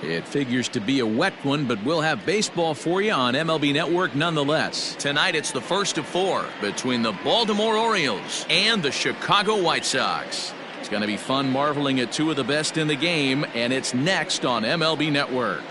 It figures to be a wet one, but we'll have baseball for you on MLB Network nonetheless. Tonight it's the first of 4 between the Baltimore Orioles and the Chicago White Sox. It's going to be fun marveling at 2 of the best in the game, and it's next on MLB Network.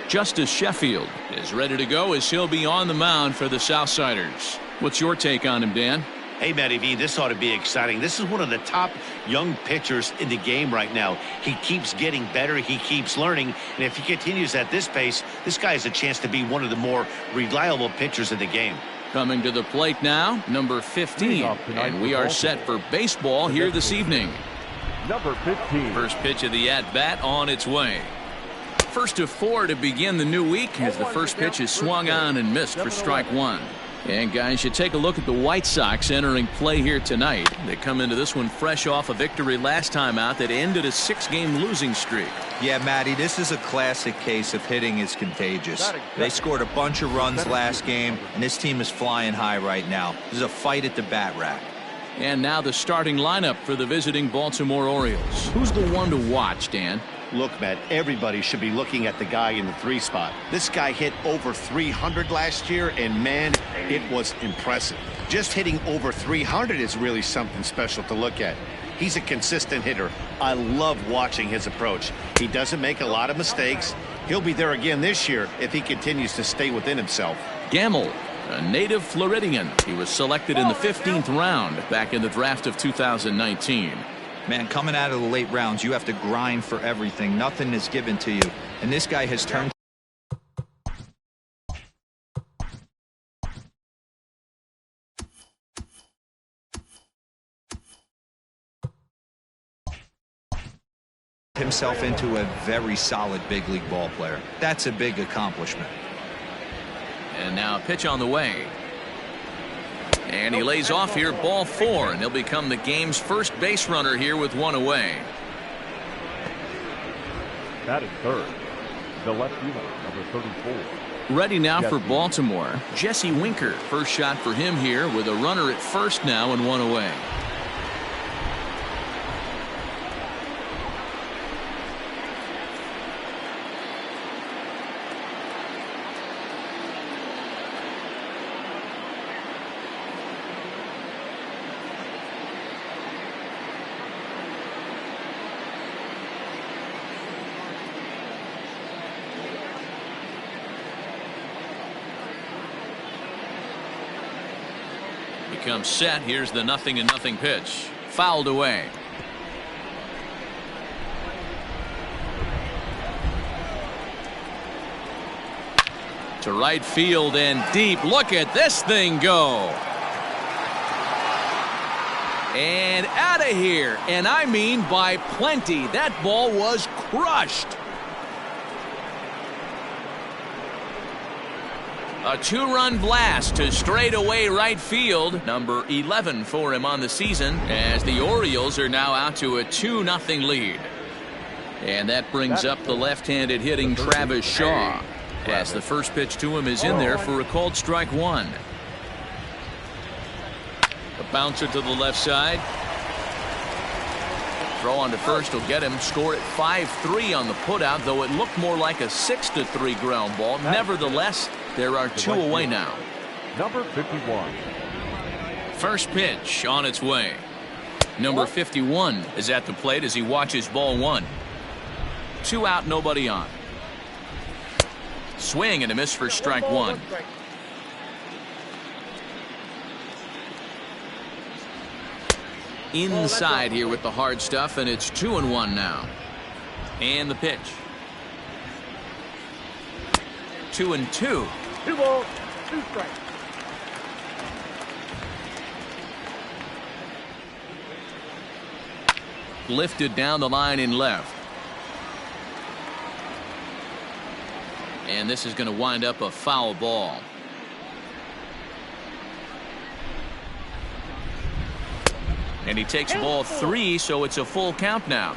Justice Sheffield is ready to go as he'll be on the mound for the Southsiders. What's your take on him, Dan? Hey, Matty V, this ought to be exciting. This is one of the top young pitchers in the game right now. He keeps getting better. He keeps learning. And if he continues at this pace, this guy has a chance to be one of the more reliable pitchers in the game. Coming to the plate now, number 15. And we are set for baseball here this evening. Number 15. First pitch of the at-bat on its way. First of 4 to begin the new week as the first pitch is swung on and missed for strike 1. And guys, you take a look at the White Sox entering play here tonight. They come into this one fresh off a victory last time out that ended a 6-game losing streak. Yeah, Matty, this is a classic case of hitting is contagious. They scored a bunch of runs last game, and this team is flying high right now. There's a fight at the bat rack. And now the starting lineup for the visiting Baltimore Orioles. Who's the one to watch, Dan? Look, Matt, everybody should be looking at the guy in the 3 spot. This guy hit over 300 last year, and man, it was impressive. Just hitting over 300 is really something special to look at. He's a consistent hitter. I love watching his approach. He doesn't make a lot of mistakes. He'll be there again this year if he continues to stay within himself. Gamble, a native Floridian. He was selected in the 15th round back in the draft of 2019. Man, coming out of the late rounds, you have to grind for everything. Nothing is given to you. And this guy has turned himself into a very solid big league ball player. That's a big accomplishment. And now a pitch on the way. And he lays off here, ball 4, and he'll become the game's first base runner here with 1 away. That is third. The left fielder, number 34. Ready now for Baltimore. Jesse Winker, first shot for him here with a runner at first now and 1 away. Becomes set. Here's the 0-0 pitch. Fouled away. To right field and deep. Look at this thing go. And out of here. And I mean by plenty. That ball was crushed. A 2-run blast to straightaway right field. Number 11 for him on the season as the Orioles are now out to a 2-0 lead. And that brings up the left-handed hitting Travis Shaw as the first pitch to him is in there for a called strike 1. A bouncer to the left side. Throw on to first will get him. Score at 5-3 on the putout, though it looked more like a 6-3 ground ball. Nevertheless, there are 2 away now. Number 51. First pitch on its way. Number 51 is at the plate as he watches ball 1. 2 out, nobody on. Swing and a miss for strike 1. Inside here with the hard stuff, and it's 2-1 now. And the pitch. 2-2. 2 balls, 2 strikes. Lifted down the line in left. And this is going to wind up a foul ball. And he takes ball 3, so it's a full count now.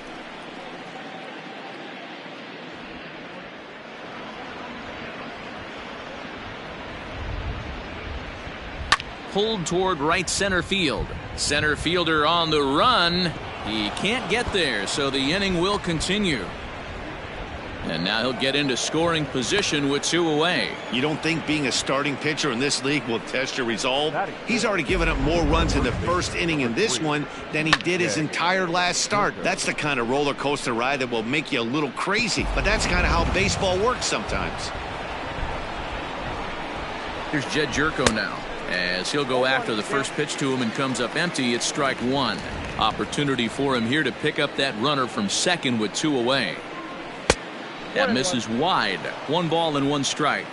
Pulled toward right center field. Center fielder on the run. He can't get there, so the inning will continue. And now he'll get into scoring position with 2 away. You don't think being a starting pitcher in this league will test your resolve? He's already given up more runs in the first inning in this one than he did his entire last start. That's the kind of roller coaster ride that will make you a little crazy. But that's kind of how baseball works sometimes. Here's Jed Jerko now, as he'll go after the first pitch to him and comes up empty. It's strike 1. Opportunity for him here to pick up that runner from second with 2 away. That misses wide. 1 ball and 1 strike.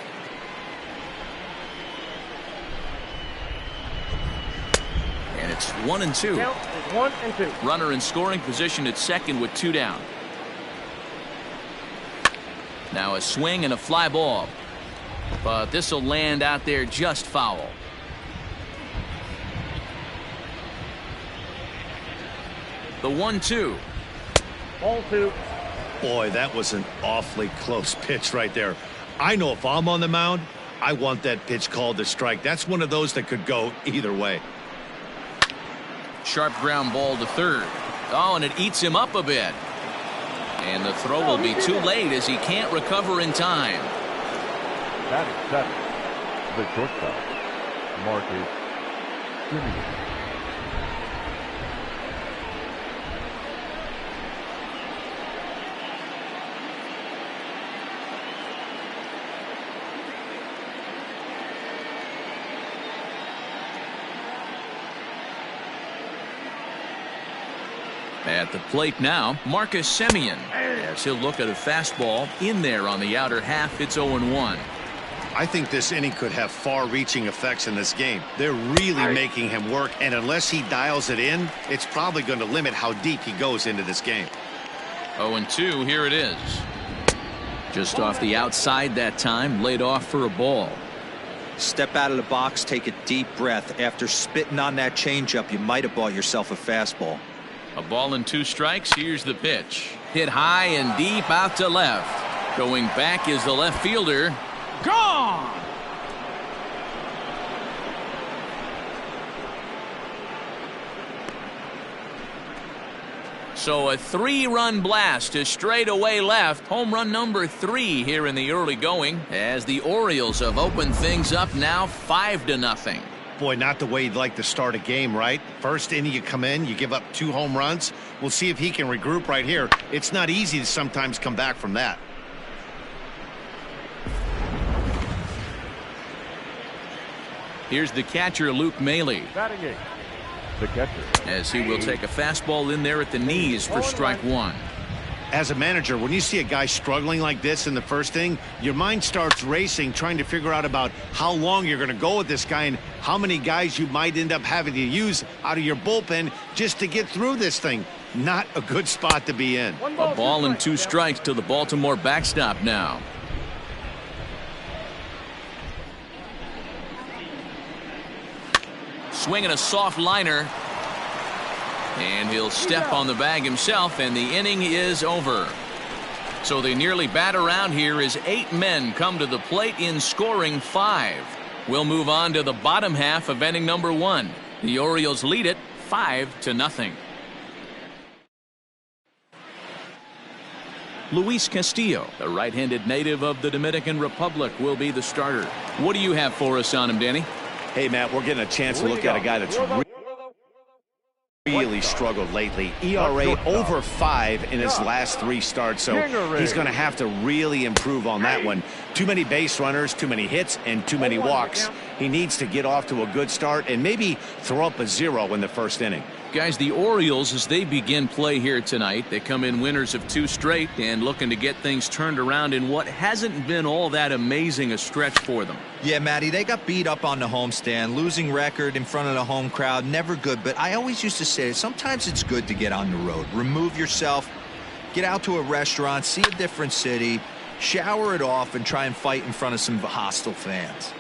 And it's 1-2. Count is 1-2. Runner in scoring position at second with 2 down. Now a swing and a fly ball. But this will land out there just foul. The 1-2. Ball 2. Boy, that was an awfully close pitch right there. I know if I'm on the mound, I want that pitch called a strike. That's one of those that could go either way. Sharp ground ball to third. Oh, and it eats him up a bit. And the throw will be too late as he can't recover in time. That is 7. The shortstop, Marcus Simeon. At the plate now, Marcus Simeon, as he'll look at a fastball in there on the outer half. It's 0-1. I think this inning could have far-reaching effects in this game. They're really making him work, and unless he dials it in, it's probably going to limit how deep he goes into this game. 0-2, here it is. Just off the outside that time, laid off for a ball. Step out of the box, take a deep breath. After spitting on that changeup, you might have bought yourself a fastball. A ball and 2 strikes. Here's the pitch. Hit high and deep out to left. Going back is the left fielder. Gone! So a 3-run blast to straightaway left. Home run number 3 here in the early going, as the Orioles have opened things up now 5-0. Boy, not the way you'd like to start a game, right? First inning, you come in, you give up 2 home runs. We'll see if he can regroup right here. It's not easy to sometimes come back from that. Here's the catcher, Luke Maile. Batting 8. The catcher, As he will take a fastball in there at the knees for strike 1. As a manager, when you see a guy struggling like this in the first inning, your mind starts racing, trying to figure out about how long you're going to go with this guy and how many guys you might end up having to use out of your bullpen just to get through this thing. Not a good spot to be in. A ball and 2 strikes to the Baltimore backstop now. Swinging a soft liner. And he'll step on the bag himself, and the inning is over. So they nearly bat around here as 8 men come to the plate in scoring 5. We'll move on to the bottom half of inning number 1. The Orioles lead it 5-0. Luis Castillo, the right-handed native of the Dominican Republic, will be the starter. What do you have for us on him, Danny? Hey, Matt, we're getting a chance to look at a guy that's really struggled lately. ERA over 5 in his last 3 starts, so he's going to have to really improve on that one. Too many base runners, too many hits, and too many walks. He needs to get off to a good start and maybe throw up a 0 in the first inning. Guys, the Orioles, as they begin play here tonight, they come in winners of 2 straight and looking to get things turned around in what hasn't been all that amazing a stretch for them. Yeah, Matty, they got beat up on the homestand. Losing record in front of the home crowd, never good. But I always used to say sometimes it's good to get on the road. Remove yourself, get out to a restaurant, see a different city, shower it off, and try and fight in front of some hostile fans.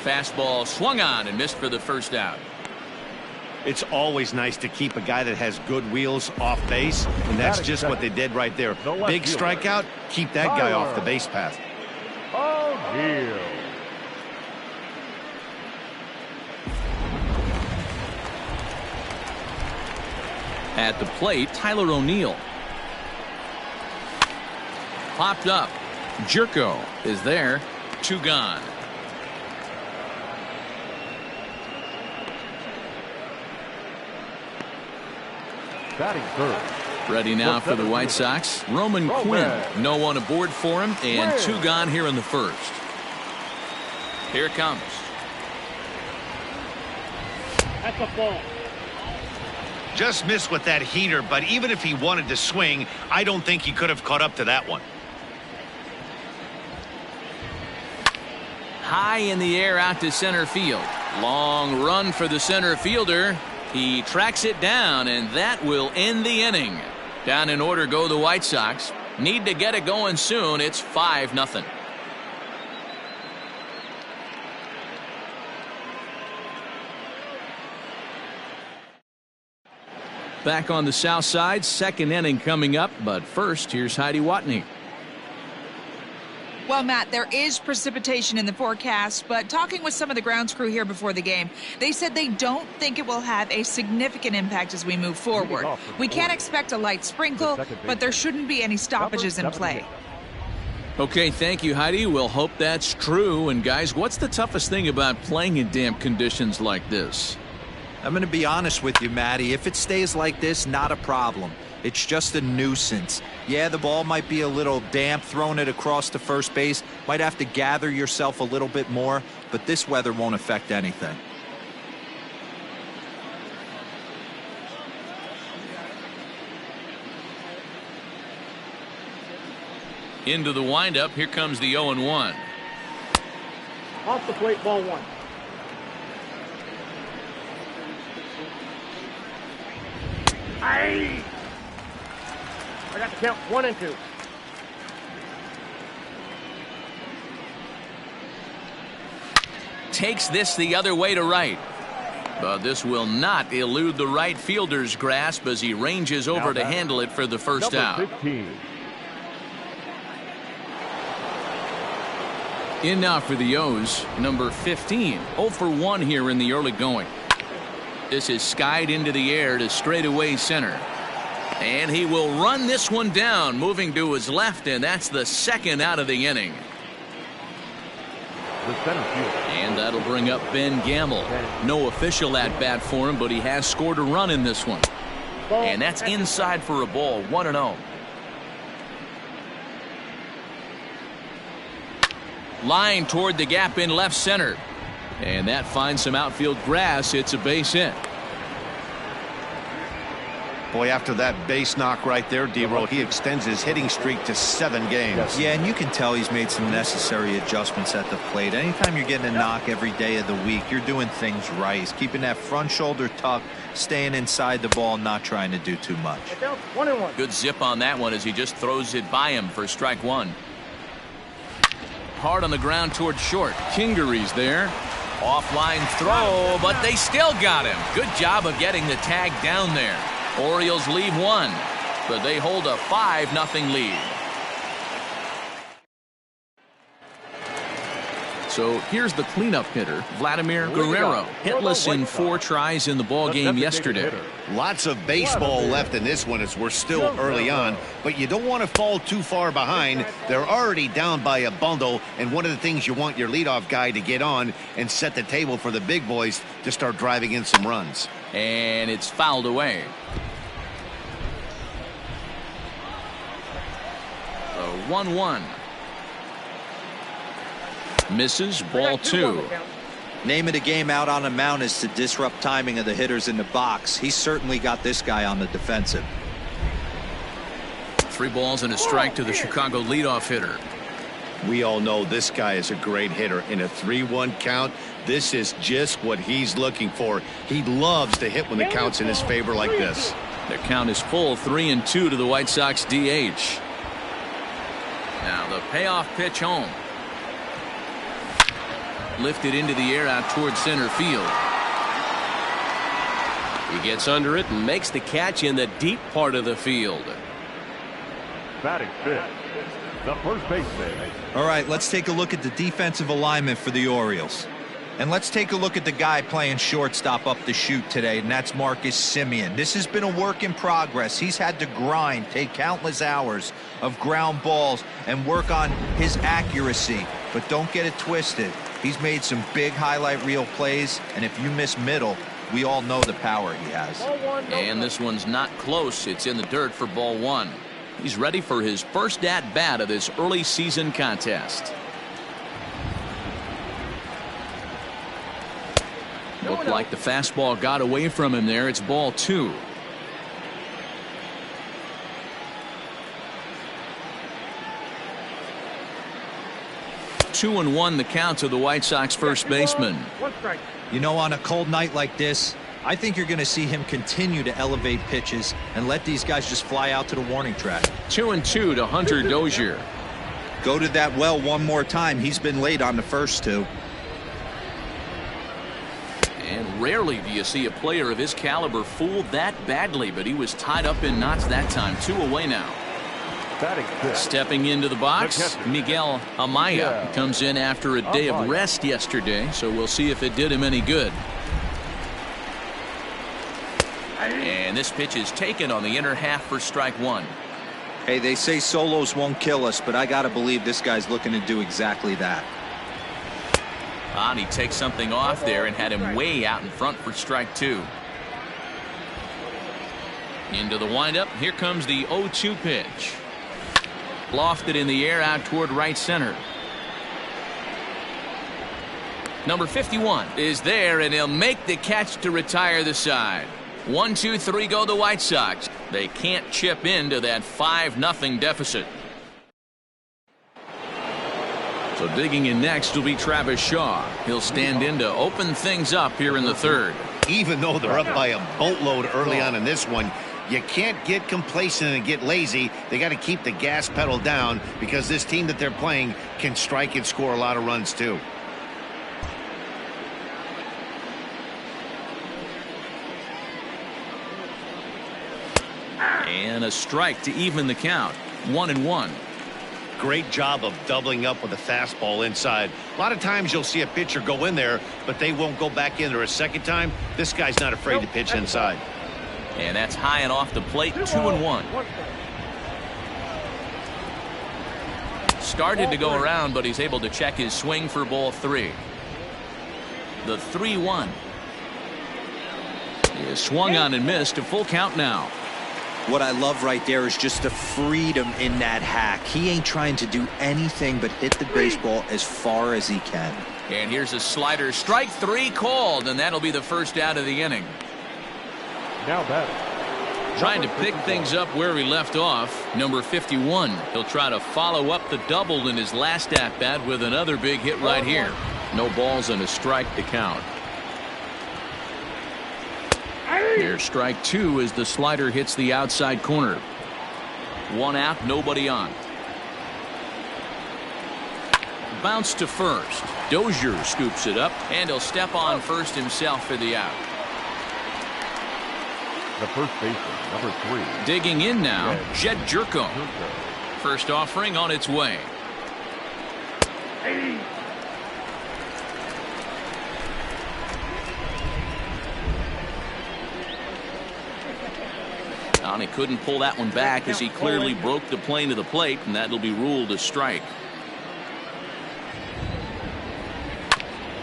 Fastball swung on and missed for the first out. It's always nice to keep a guy that has good wheels off base, and that's just what they did right there. Big strikeout, keep that guy off the base path. O'Neal. At the plate, Tyler O'Neill. Popped up. Jerko is there. 2 gone. Batting third. Ready now for the White Sox. Roman Quinn. No one aboard for him, and 2 gone here in the first. Here it comes. That's a ball. Just missed with that heater, but even if he wanted to swing, I don't think he could have caught up to that one. High in the air out to center field. Long run for the center fielder. He tracks it down, and that will end the inning. Down in order go the White Sox. Need to get it going soon. It's 5-0. Back on the south side, second inning coming up, but first, here's Heidi Watney. Well, Matt, there is precipitation in the forecast, but talking with some of the grounds crew here before the game, they said they don't think it will have a significant impact as we move forward. We can't expect a light sprinkle, but there shouldn't be any stoppages in play. Okay, thank you, Heidi. We'll hope that's true. And guys, what's the toughest thing about playing in damp conditions like this? I'm going to be honest with you, Matty. If it stays like this, not a problem. It's just a nuisance. Yeah, the ball might be a little damp, throwing it across to first base. Might have to gather yourself a little bit more, but this weather won't affect anything. Into the windup. Here comes the 0-1. Off the plate, ball 1. Aye. I got the count 1 and 2. Takes this the other way to right. But this will not elude the right fielder's grasp as he ranges over to handle it for the first out. 15. In now for the O's, number 15. 0 for 1 here in the early going. This is skied into the air to straightaway center. And he will run this one down, moving to his left, and that's the second out of the inning. The center field. And that'll bring up Ben Gamble. No official at bat for him, but he has scored a run in this one. And that's inside for a ball, 1-0. Line toward the gap in left center. And that finds some outfield grass. It's a base hit. Boy, after that base knock right there, D-Roll, he extends his hitting streak to 7 games. Yeah, and you can tell he's made some necessary adjustments at the plate. Anytime you're getting a knock every day of the week, you're doing things right. He's keeping that front shoulder tucked, staying inside the ball, not trying to do too much. 1-1. Good zip on that one as he just throws it by him for strike 1. Hard on the ground toward short. Kingery's there. Offline throw, but they still got him. Good job of getting the tag down there. Orioles leave 1, but they hold a 5-0 lead. So here's the cleanup hitter, Vladimir Guerrero, hitless in 4 tries in the ball game yesterday. Lots of baseball left in this one as we're still early on, but you don't want to fall too far behind. They're already down by a bundle, and one of the things you want your leadoff guy to get on and set the table for the big boys to start driving in some runs. And it's fouled away. A 1-1. Misses, ball 2. Name of the game out on the mound is to disrupt timing of the hitters in the box. He's certainly got this guy on the defensive. 3 balls and a strike to the Chicago leadoff hitter. We all know this guy is a great hitter. In a 3-1 count, this is just what he's looking for. He loves to hit when the count's in his favor like this. The count is full, 3-2 to the White Sox DH. Now the payoff pitch home. Lifted into the air out toward center field. He gets under it and makes the catch in the deep part of the field. Batting fifth, the first baseman. All right, let's take a look at the defensive alignment for the Orioles. And let's take a look at the guy playing shortstop up the chute today, and that's Marcus Semien. This has been a work in progress. He's had to grind, take countless hours of ground balls, and work on his accuracy. But don't get it twisted. He's made some big highlight reel plays, and if you miss middle, we all know the power he has. And this one's not close. It's in the dirt for ball one. He's ready for his first at-bat of this early season contest. Looked like the fastball got away from him there. It's ball two. Two and one the count to the White Sox first baseman. You know, on a cold night like this, I think you're going to see him continue to elevate pitches and let these guys just fly out to the warning track. 2-2 to Hunter Dozier. Go to that well one more time. He's been late on the first two. And rarely do you see a player of his caliber fooled that badly, but he was tied up in knots that time. 2 away now. Stepping into the box, Miguel Amaya comes in after a day of rest yesterday, so we'll see if it did him any good. And this pitch is taken on the inner half for strike one. Hey, they say solos won't kill us, but I got to believe this guy's looking to do exactly that. And he takes something off there and had him way out in front for strike two. Into the windup. Here comes the 0-2 pitch. Lofted in the air out toward right center. Number 51 is there, and he'll make the catch to retire the side. 1, 2, 3 go the White Sox. They can't chip into that 5-0 deficit. So digging in next will be Travis Shaw. He'll stand in to open things up here in the third. Even though they're up by a boatload early on in this one, you can't get complacent and get lazy. They got to keep the gas pedal down because this team that they're playing can strike and score a lot of runs too. And a strike to even the count. 1-1. Great job of doubling up with a fastball inside. A lot of times you'll see a pitcher go in there, but they won't go back in there a second time. This guy's not afraid to pitch inside. And that's high and off the plate. 2-1. Started to go around, but he's able to check his swing for ball three. The 3-1 is swung on and missed. A full count now. What I love right there is just the freedom in that hack. He ain't trying to do anything but hit the baseball as far as he can. And here's a slider. Strike three called, and that'll be the first out of the inning. Now batting. Trying to pick things up where he left off. Number 51. He'll try to follow up the double in his last at-bat with another big hit right here. No balls and a strike to count. Here's strike two as the slider hits the outside corner. One out, nobody on. Bounce to first. Dozier scoops it up, and he'll step on first himself for the out. The first baseman, number 3. Digging in now, Jed Jerko. First offering on its way. And he couldn't pull that one back as he clearly broke the plane of the plate, and that'll be ruled a strike.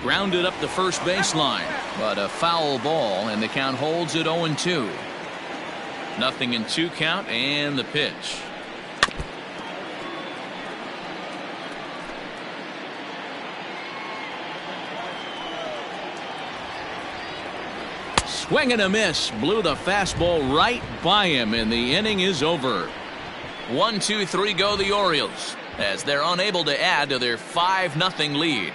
Grounded up the first baseline, but a foul ball, and the count holds at 0-2. 0-2 count, and the pitch. Swing and a miss. Blew the fastball right by him, and the inning is over. 1, 2, 3 go the Orioles as they're unable to add to their 5-0 lead.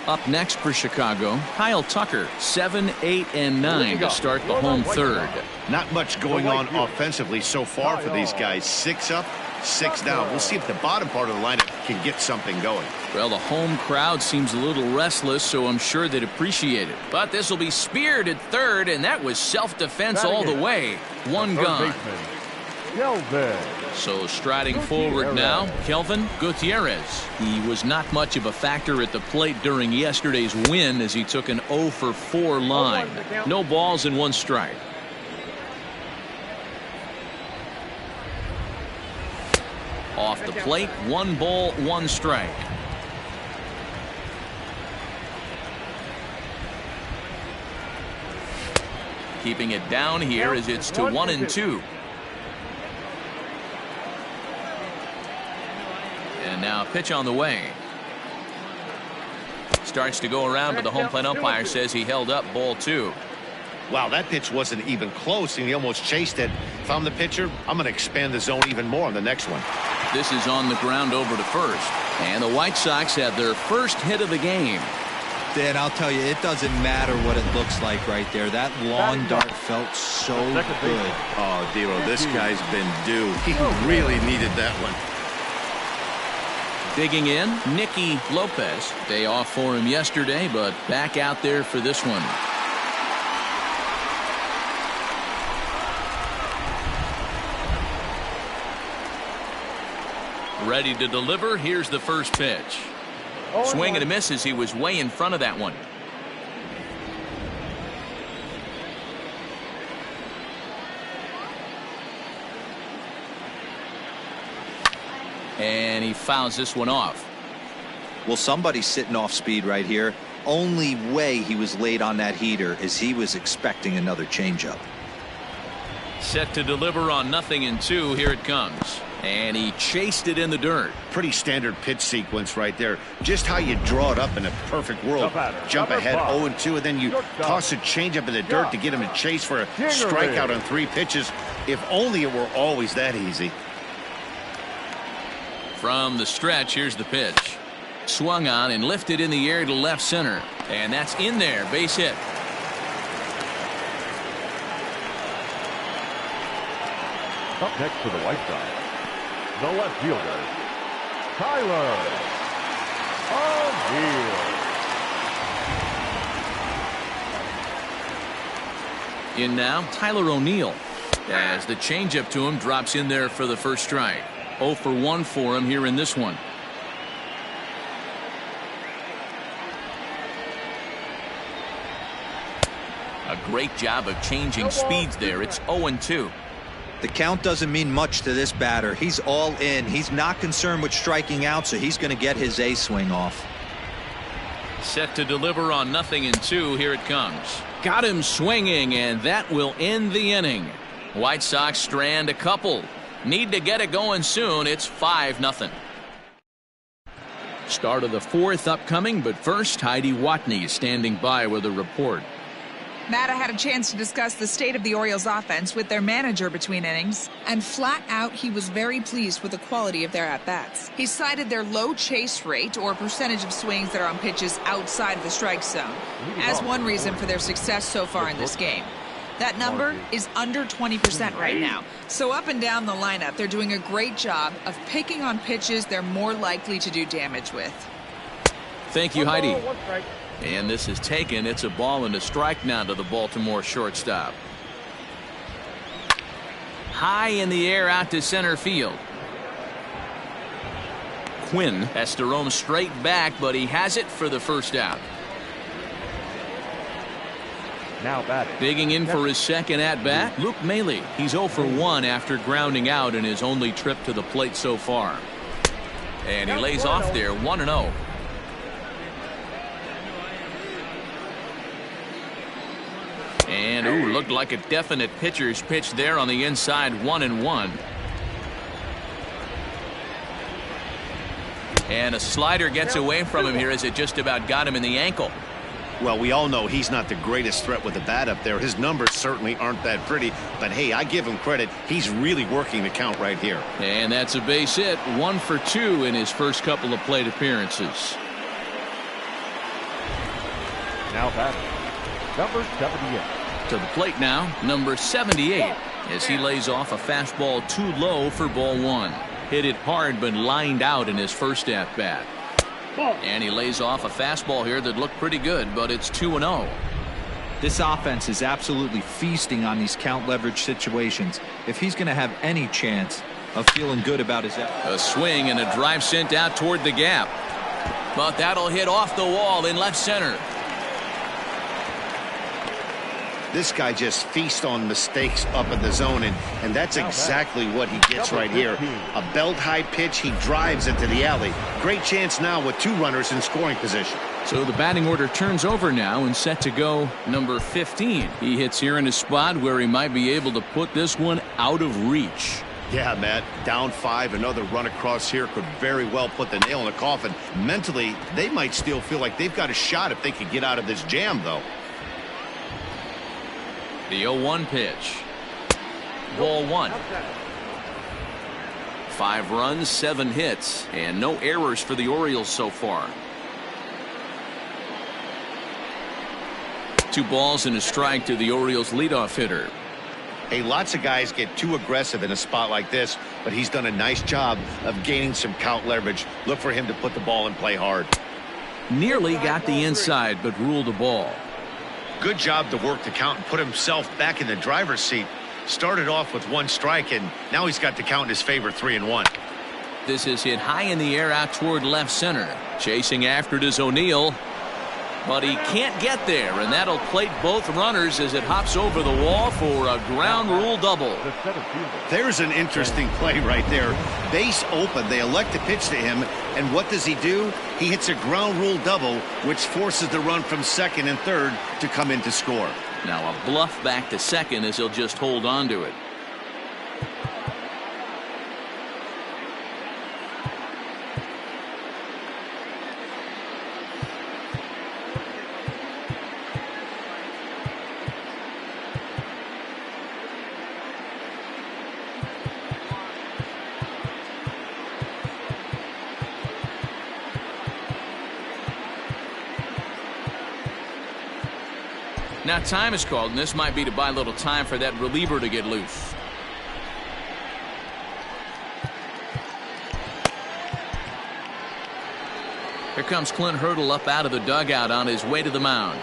Up next for Chicago, Kyle Tucker, 7, 8, and 9 to start the home third. Not much going on offensively so far for these guys. 6 up, 6 down. We'll see if the bottom part of the lineup can get something going. Well, the home crowd seems a little restless, so I'm sure they'd appreciate it. But this will be speared at third, and that was self-defense all the way. One gone. Kelvin. So striding forward now, Kelvin Gutierrez. He was not much of a factor at the plate during yesterday's win as he took an 0 for 4 line. No balls and 1 strike. Off the plate, 1 ball, 1 strike. Keeping it down here as it's to 1-2. And now pitch on the way. Starts to go around, but the home plate umpire says he held up ball 2. Wow, that pitch wasn't even close, and he almost chased it. If I'm the pitcher, I'm going to expand the zone even more on the next one. This is on the ground over to first. And the White Sox have their first hit of the game. Dan, I'll tell you, it doesn't matter what it looks like right there. That lawn dart felt so good. Oh, Dero, this guy's been due. He really needed that one. Digging in, Nicky Lopez. Day off for him yesterday, but back out there for this one. Ready to deliver. Here's the first pitch. Swing and a miss as he was way in front of that one. And he fouls this one off. Well, somebody's sitting off speed right here. Only way he was late on that heater is he was expecting another changeup. Set to deliver on 0-2. Here it comes. And he chased it in the dirt. Pretty standard pitch sequence right there. Just how you draw it up in a perfect world. Jump ahead 0-2, and then you toss a changeup in the dirt to get him to chase for a strikeout on 3 pitches. If only it were always that easy. From the stretch, here's the pitch. Swung on and lifted in the air to left center. And that's in there. Base hit. Up next for the White Sox, the left fielder, Tyler O'Neill. In now, Tyler O'Neill. As the changeup to him drops in there for the first strike. 0 for 1 for him here in this one. A great job of changing speeds there. It's 0-2. The count doesn't mean much to this batter. He's all in. He's not concerned with striking out, so he's going to get his A swing off. Set to deliver on 0-2. Here it comes. Got him swinging, and that will end the inning. White Sox strand a couple. Need to get it going soon. It's 5-0. Start of the 4th upcoming, but first, Heidi Watney standing by with a report. Matt, I had a chance to discuss the state of the Orioles offense with their manager between innings, and flat out he was very pleased with the quality of their at-bats. He cited their low chase rate, or percentage of swings that are on pitches outside of the strike zone, as one reason for their success so far in this game. That number is under 20% right now. So up and down the lineup, they're doing a great job of picking on pitches they're more likely to do damage with. Thank you, Heidi. And this is taken. It's a ball and a strike now to the Baltimore shortstop. High in the air out to center field. Quinn has to roam straight back, but he has it for the first out. Now batting. Digging in for his second at-bat, Luke Maile. He's 0 for 1 after grounding out in his only trip to the plate so far. And he lays off there 1-0. And, ooh, looked like a definite pitcher's pitch there on the inside, 1-1. And a slider gets away from him here as it just about got him in the ankle. Well, we all know he's not the greatest threat with the bat up there. His numbers certainly aren't that pretty. But, hey, I give him credit. He's really working the count right here. And that's a base hit. 1 for 2 in his first couple of plate appearances. Now batting, number 78. To the plate now, number 78, as he lays off a fastball too low for ball 1. Hit it hard, but lined out in his first at-bat. And he lays off a fastball here that looked pretty good, but it's 2-0. This offense is absolutely feasting on these count leverage situations. If he's going to have any chance of feeling good about his effort. A swing and a drive sent out toward the gap. But that'll hit off the wall in left center. This guy just feasts on mistakes up in the zone, and that's exactly what he gets right here. A belt-high pitch, he drives into the alley. Great chance now with 2 runners in scoring position. So the batting order turns over now and set to go number 15. He hits here in a spot where he might be able to put this one out of reach. Yeah, Matt, down 5, another run across here could very well put the nail in the coffin. Mentally, they might still feel like they've got a shot if they could get out of this jam, though. The 0-1 pitch. Ball 1. 5 runs, 7 hits, and no errors for the Orioles so far. 2 balls and a strike to the Orioles leadoff hitter. Hey, lots of guys get too aggressive in a spot like this, but he's done a nice job of gaining some count leverage. Look for him to put the ball in play hard. Nearly got the inside, but ruled the ball. Good job to work the count and put himself back in the driver's seat. Started off with 1 strike, and now he's got the count in his favor, 3-1. This is hit high in the air out toward left center. Chasing after it is O'Neill. But he can't get there, and that'll plate both runners as it hops over the wall for a ground rule double. There's an interesting play right there. Base open, they elect to pitch to him, and what does he do? He hits a ground rule double, which forces the run from second and third to come in to score. Now a bluff back to second as he'll just hold on to it. Now time is called, and this might be to buy a little time for that reliever to get loose. Here comes Clint Hurdle up out of the dugout on his way to the mound.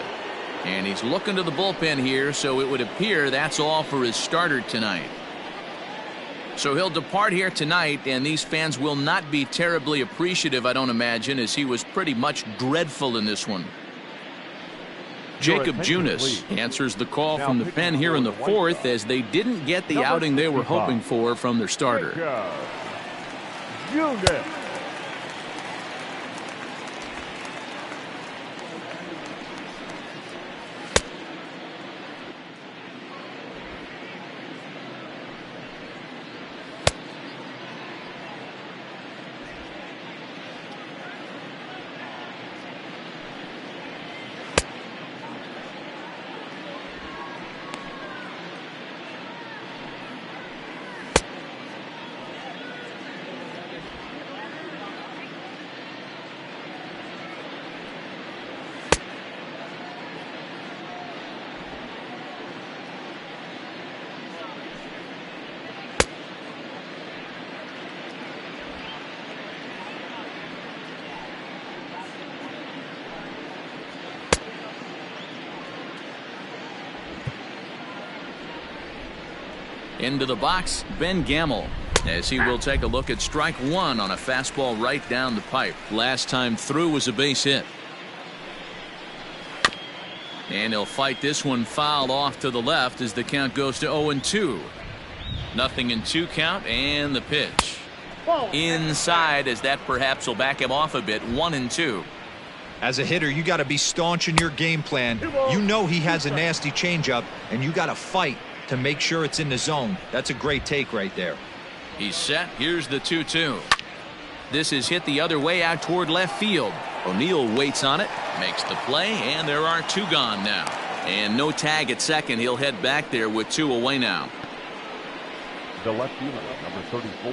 And he's looking to the bullpen here, so it would appear that's all for his starter tonight. So he'll depart here tonight, and these fans will not be terribly appreciative, I don't imagine, as he was pretty much dreadful in this one. Jacob Junis answers the call from the pen here in the 4th as they didn't get the outing they were hoping for from their starter. Junis. Into the box, Ben Gamble, as he will take a look at strike 1 on a fastball right down the pipe. Last time through was a base hit. And he'll fight this one fouled off to the left as the count goes to 0-2. Nothing in 2 count, and the pitch. Inside, as that perhaps will back him off a bit. 1-2. As a hitter, you got to be staunch in your game plan. You know he has a nasty changeup, and you got to fight to make sure it's in the zone. That's a great take right there. He's set. Here's the 2-2. This is hit the other way out toward left field. O'Neill waits on it, makes the play, and there are 2 gone now. And no tag at second. He'll head back there with 2 away now. The left fielder, number 34,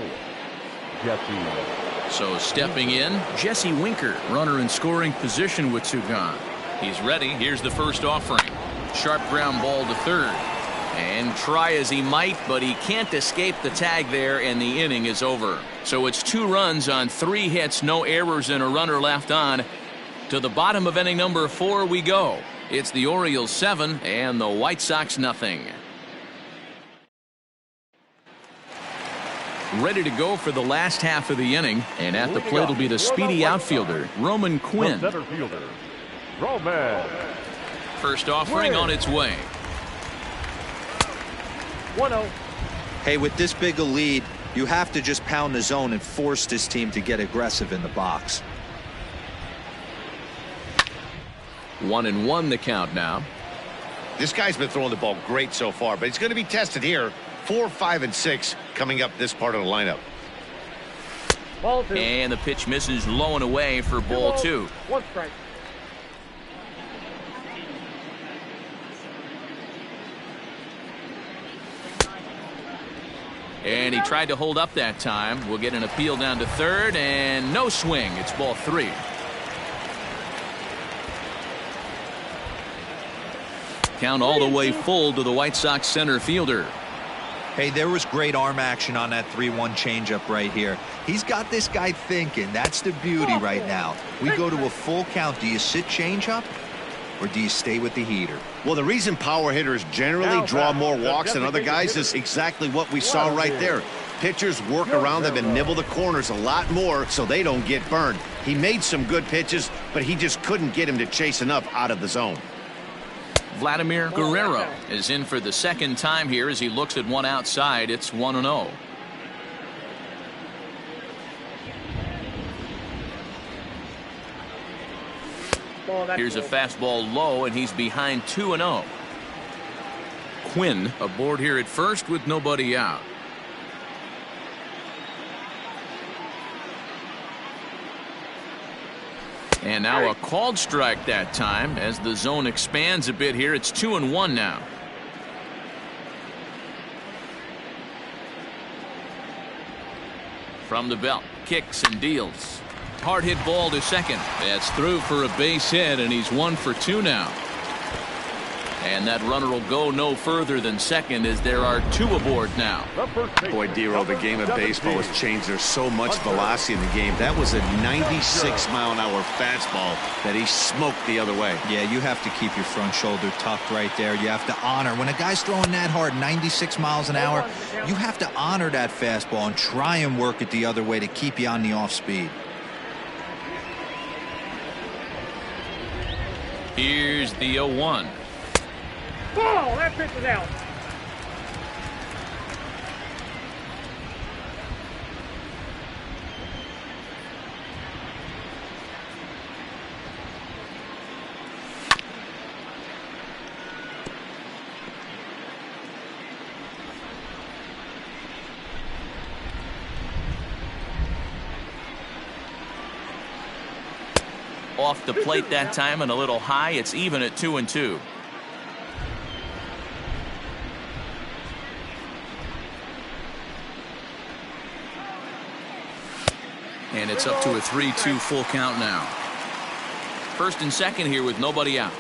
Jesse. So stepping in, Jesse Winker, runner in scoring position with 2 gone. He's ready. Here's the first offering. Sharp ground ball to third. And try as he might, but he can't escape the tag there, and the inning is over. So it's 2 runs on 3 hits, no errors, and a runner left on. To the bottom of inning number 4 we go. It's the Orioles 7 and the White Sox nothing. Ready to go for the last half of the inning, and at the plate will be the speedy outfielder, Roman Quinn. The center fielder, Roman. First offering on its way. 1-0. Hey, with this big a lead, you have to just pound the zone and force this team to get aggressive in the box. 1-1 the count now. This guy's been throwing the ball great so far, but he's going to be tested here. 4, 5, and 6 coming up this part of the lineup. Ball 2. And the pitch misses low and away for ball 2. 1 strike. And he tried to hold up that time. We'll get an appeal down to third, and no swing. It's ball 3. Count all the way full to the White Sox center fielder. Hey, there was great arm action on that 3-1 changeup right here. He's got this guy thinking. That's the beauty right now. We go to a full count. Do you sit changeup, or do you stay with the heater? Well, the reason power hitters generally draw more walks than other guys is exactly what we saw right there. Pitchers work around them and nibble the corners a lot more so they don't get burned. He made some good pitches, but he just couldn't get him to chase enough out of the zone. Vladimir Guerrero is in for the second time here as he looks at one outside. It's 1-0. Here's a fastball low, and he's behind 2-0. Quinn aboard here at first with nobody out. And now a called strike that time as the zone expands a bit here. It's 2-1 now. From the belt, kicks and deals. Hard hit ball to second. That's through for a base hit, and he's 1 for 2 now. And that runner will go no further than second as there are 2 aboard now. Boy, Dero, the game of baseball has changed. There's so much velocity in the game. That was a 96-mile-an-hour fastball that he smoked the other way. Yeah, you have to keep your front shoulder tucked right there. You have to honor. When a guy's throwing that hard, 96 miles an hour, you have to honor that fastball and try and work it the other way to keep you on the off speed. Here's the 0-1. Ball! That pitch is out. Off the plate that time and a little high. It's even at 2-2. And it's up to a 3-2 full count now. First and second here with nobody out.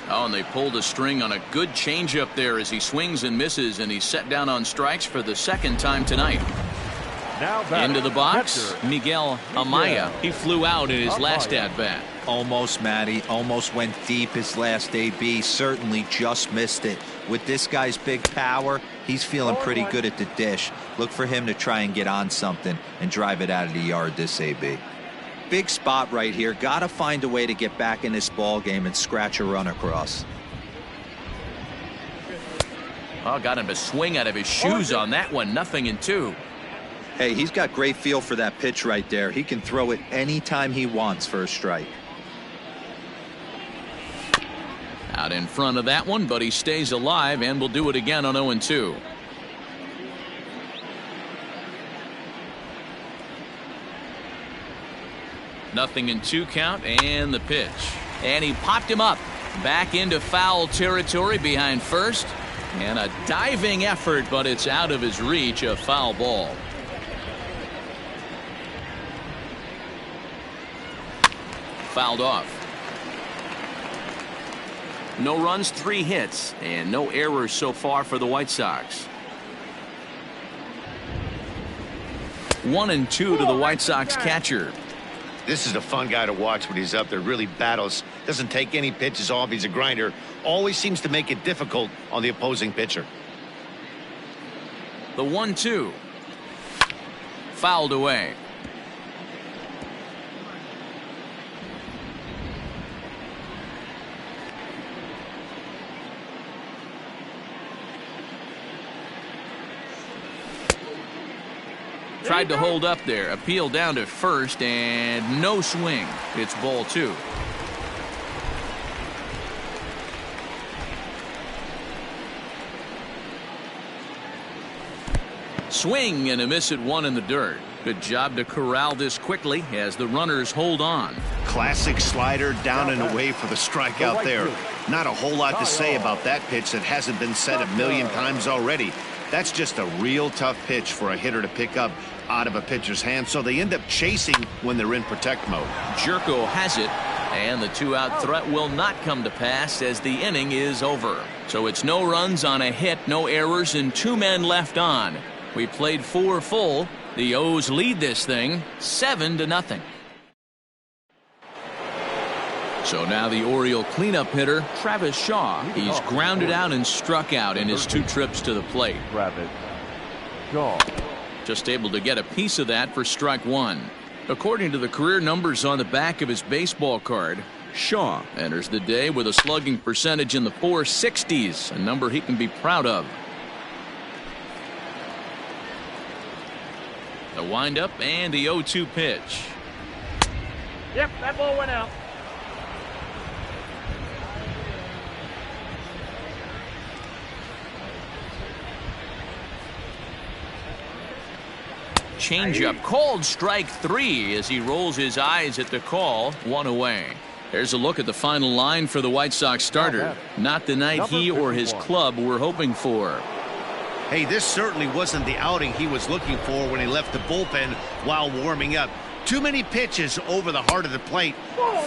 Oh, and they pulled a string on a good changeup there as he swings and misses, and he's set down on strikes for the second time tonight. Into the box, Miguel Amaya. He flew out in his last at-bat. Almost, Matty. Almost went deep his last AB. Certainly just missed it. With this guy's big power, he's feeling pretty good at the dish. Look for him to try and get on something and drive it out of the yard this AB. Big spot right here. Got to find a way to get back in this ball game and scratch a run across. Oh, got him to swing out of his shoes on that one. 0-2. Hey, he's got great feel for that pitch right there. He can throw it anytime he wants for a strike. Out in front of that one, but he stays alive and will do it again on 0-2. Nothing in 2 count, and the pitch. And he popped him up back into foul territory behind first. And a diving effort, but it's out of his reach. A foul ball. Fouled off. No runs, 3 hits, and no errors so far for the White Sox. 1-2 to the White Sox catcher. This is a fun guy to watch when he's up there. Really battles. Doesn't take any pitches off. He's a grinder. Always seems to make it difficult on the opposing pitcher. The 1-2. Fouled away. Tried to hold up there. Appeal down to first and no swing. It's ball 2. Swing and a miss at 1 in the dirt. Good job to corral this quickly as the runners hold on. Classic slider down and away for the strikeout there. Not a whole lot to say about that pitch that hasn't been said a million times already. That's just a real tough pitch for a hitter to pick up out of a pitcher's hand, so they end up chasing when they're in protect mode. Jerko has it, and the 2-out threat will not come to pass as the inning is over. So it's no runs on a hit, no errors, and 2 men left on. We played 4 full. The O's lead this thing 7-0. So now the Oriole cleanup hitter, Travis Shaw. He's grounded out and struck out in his 2 trips to the plate. Travis Shaw. Just able to get a piece of that for strike 1. According to the career numbers on the back of his baseball card, Shaw enters the day with a slugging percentage in the 460s, a number he can be proud of. The windup and the 0-2 pitch. Yep, that ball went out. Changeup called strike 3 as he rolls his eyes at the call. 1 away. There's a look at the final line for the White Sox starter. Not the night he or his club were hoping for. Hey, this certainly wasn't the outing he was looking for when he left the bullpen while warming up. Too many pitches over the heart of the plate.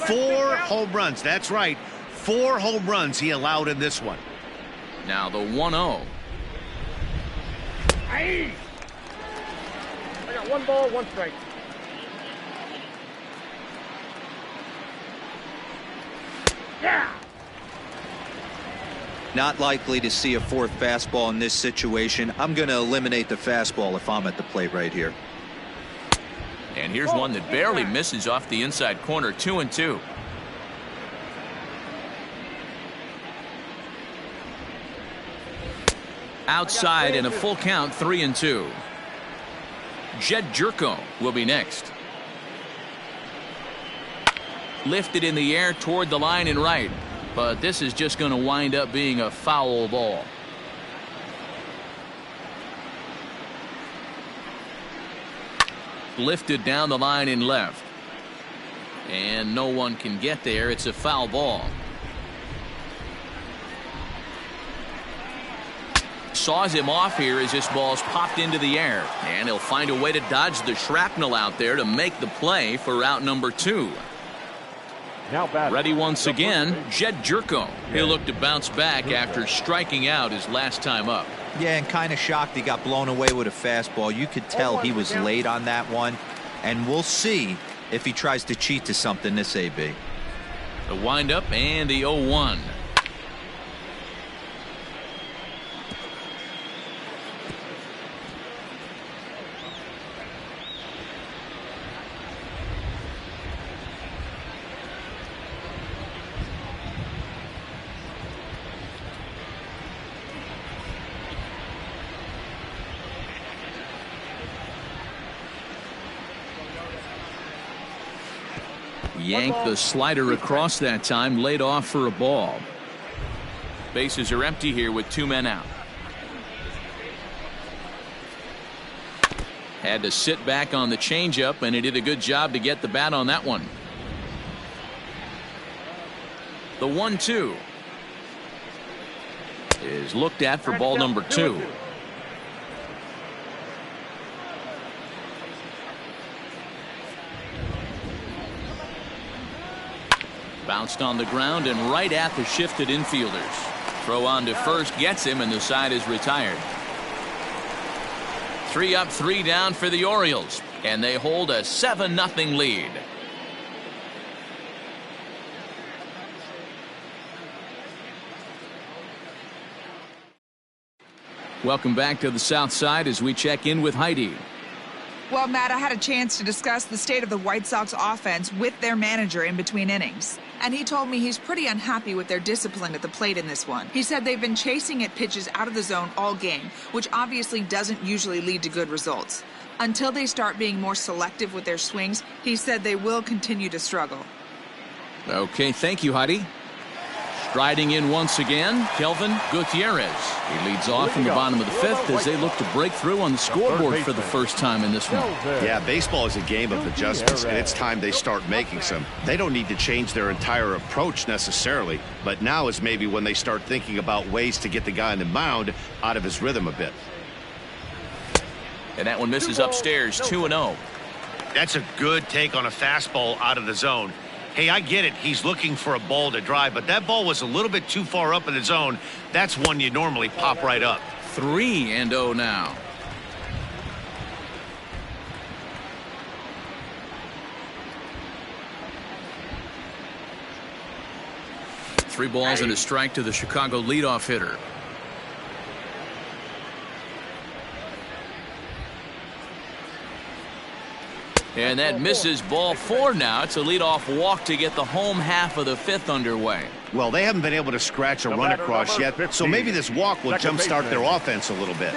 4 home runs. That's right. 4 home runs he allowed in this one. Now the 1-0. I got 1 ball, 1 strike. Yeah. Not likely to see a 4th fastball in this situation. I'm going to eliminate the fastball if I'm at the plate right here. And here's one that barely misses off the inside corner. 2-2. Outside and a full count. 3-2. Jed Jerko will be next. Lifted in the air toward the line and right, but this is just going to wind up being a foul ball. Lifted down the line and left, and no one can get there. It's a foul ball. Saws him off here as this ball's popped into the air, and he'll find a way to dodge the shrapnel out there to make the play for out number 2. Now ready once again, Jed Jerko. He'll look to bounce back after striking out his last time up. Yeah, and kind of shocked he got blown away with a fastball. You could tell he was late on that one, and we'll see if he tries to cheat to something this AB. The windup and the 0-1. Yanked the slider across that time, laid off for a ball. Bases are empty here with 2 men out. Had to sit back on the changeup, and he did a good job to get the bat on that one. The 1-2 is looked at for ball number 2. Bounced on the ground and right at the shifted infielders. Throw on to first gets him, and the side is retired. 3 up, 3 down for the Orioles. and they hold a 7-0 lead. Welcome back to the South Side as we check in with Heidi. Well, Matt, I had a chance to discuss the state of the White Sox offense with their manager in between innings. And he told me he's pretty unhappy with their discipline at the plate in this one. He said they've been chasing at pitches out of the zone all game, which obviously doesn't usually lead to good results. Until they start being more selective with their swings, he said they will continue to struggle. Okay, thank you, Heidi. Striding in once again, Kelvin Gutierrez. He leads off in the bottom of the fifth as they look to break through on the scoreboard for the first time in this one. Yeah, baseball is a game of adjustments, and it's time they start making some. They don't need to change their entire approach necessarily, but now is maybe when they start thinking about ways to get the guy on the mound out of his rhythm a bit. And that one misses upstairs, 2-0. That's a good take on a fastball out of the zone. Hey, I get it. He's looking for a ball to drive, but that ball was a little bit too far up in the zone. That's one you normally pop right up. 3-0 now. Three balls and a strike to the Chicago leadoff hitter. And that misses, ball 4 now. It's a leadoff walk to get the home half of the fifth underway. Well, they haven't been able to scratch a run across yet, so maybe this walk will jumpstart their offense a little bit.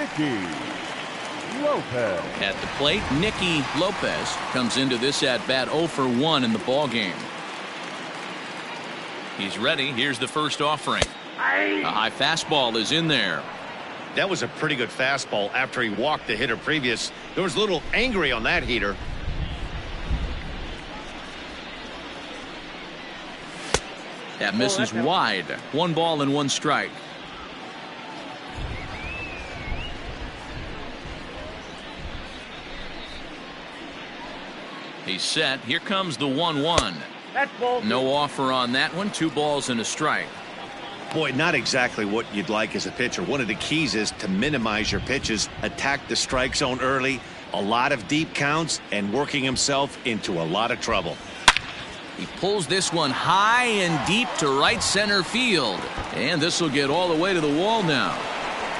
At the plate, Nicky Lopez comes into this at-bat 0 for 1 in the ball game. He's ready. Here's the first offering. A high fastball is in there. That was a pretty good fastball after he walked the hitter previous. There was a little angry on that heater. That misses wide. 1 ball and 1 strike. He's set. Here comes the 1-1. No offer on that one. 2 balls and a strike. Boy, not exactly what you'd like as a pitcher. One of the keys is to minimize your pitches, attack the strike zone early, a lot of deep counts, and working himself into a lot of trouble. He pulls this one high and deep to right center field. And this will get all the way to the wall now.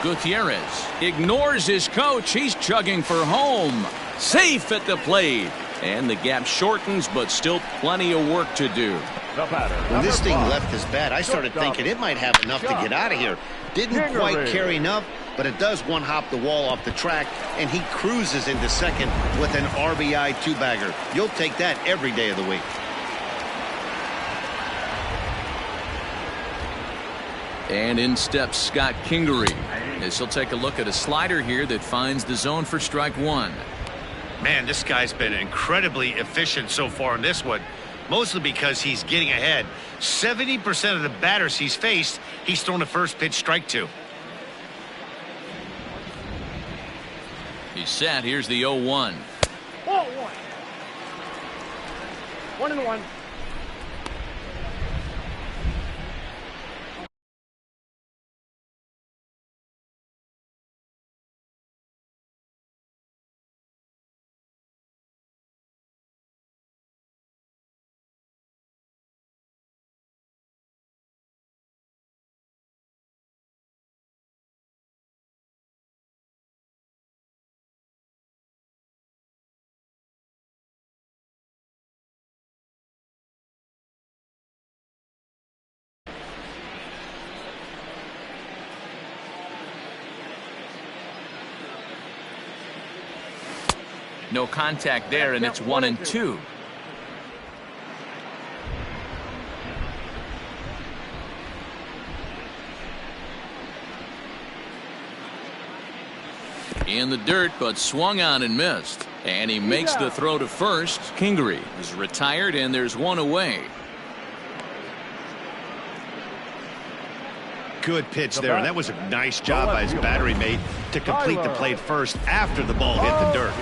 Gutierrez ignores his coach. He's chugging for home. Safe at the plate. And the gap shortens, but still plenty of work to do. When this thing left his bat, I started thinking it might have enough to get out of here. Didn't quite carry enough, but it does one-hop the wall off the track, and he cruises into second with an RBI 2-bagger. You'll take that every day of the week. And in steps Scott Kingery as he'll take a look at a slider here that finds the zone for strike 1. Man, this guy's been incredibly efficient so far in this one, mostly because he's getting ahead. 70% of the batters he's faced, he's thrown a first pitch strike to. He's set. Here's the 0-1. 1-1. No contact there, and it's 1-2. In the dirt, but swung on and missed. And he makes the throw to first. Kingery is retired, and there's 1 away. Good pitch there, and that was a nice job by his battery mate to complete the play first after the ball hit the dirt.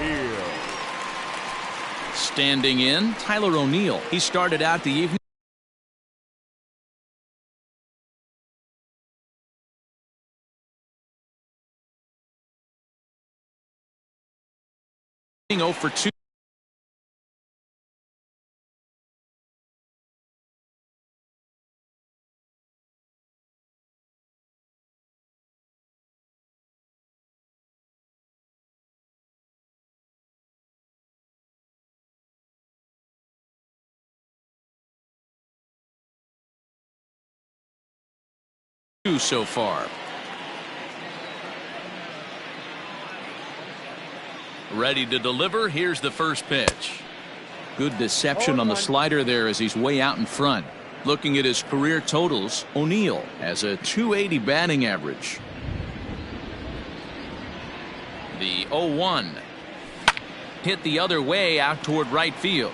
Standing in, Tyler O'Neill. He started out the evening 0 for 2. 2 so far. Ready to deliver. Here's the first pitch. Good deception on the slider there as he's way out in front. Looking at his career totals, O'Neill has a .280 batting average. The 0-1 hit the other way out toward right field.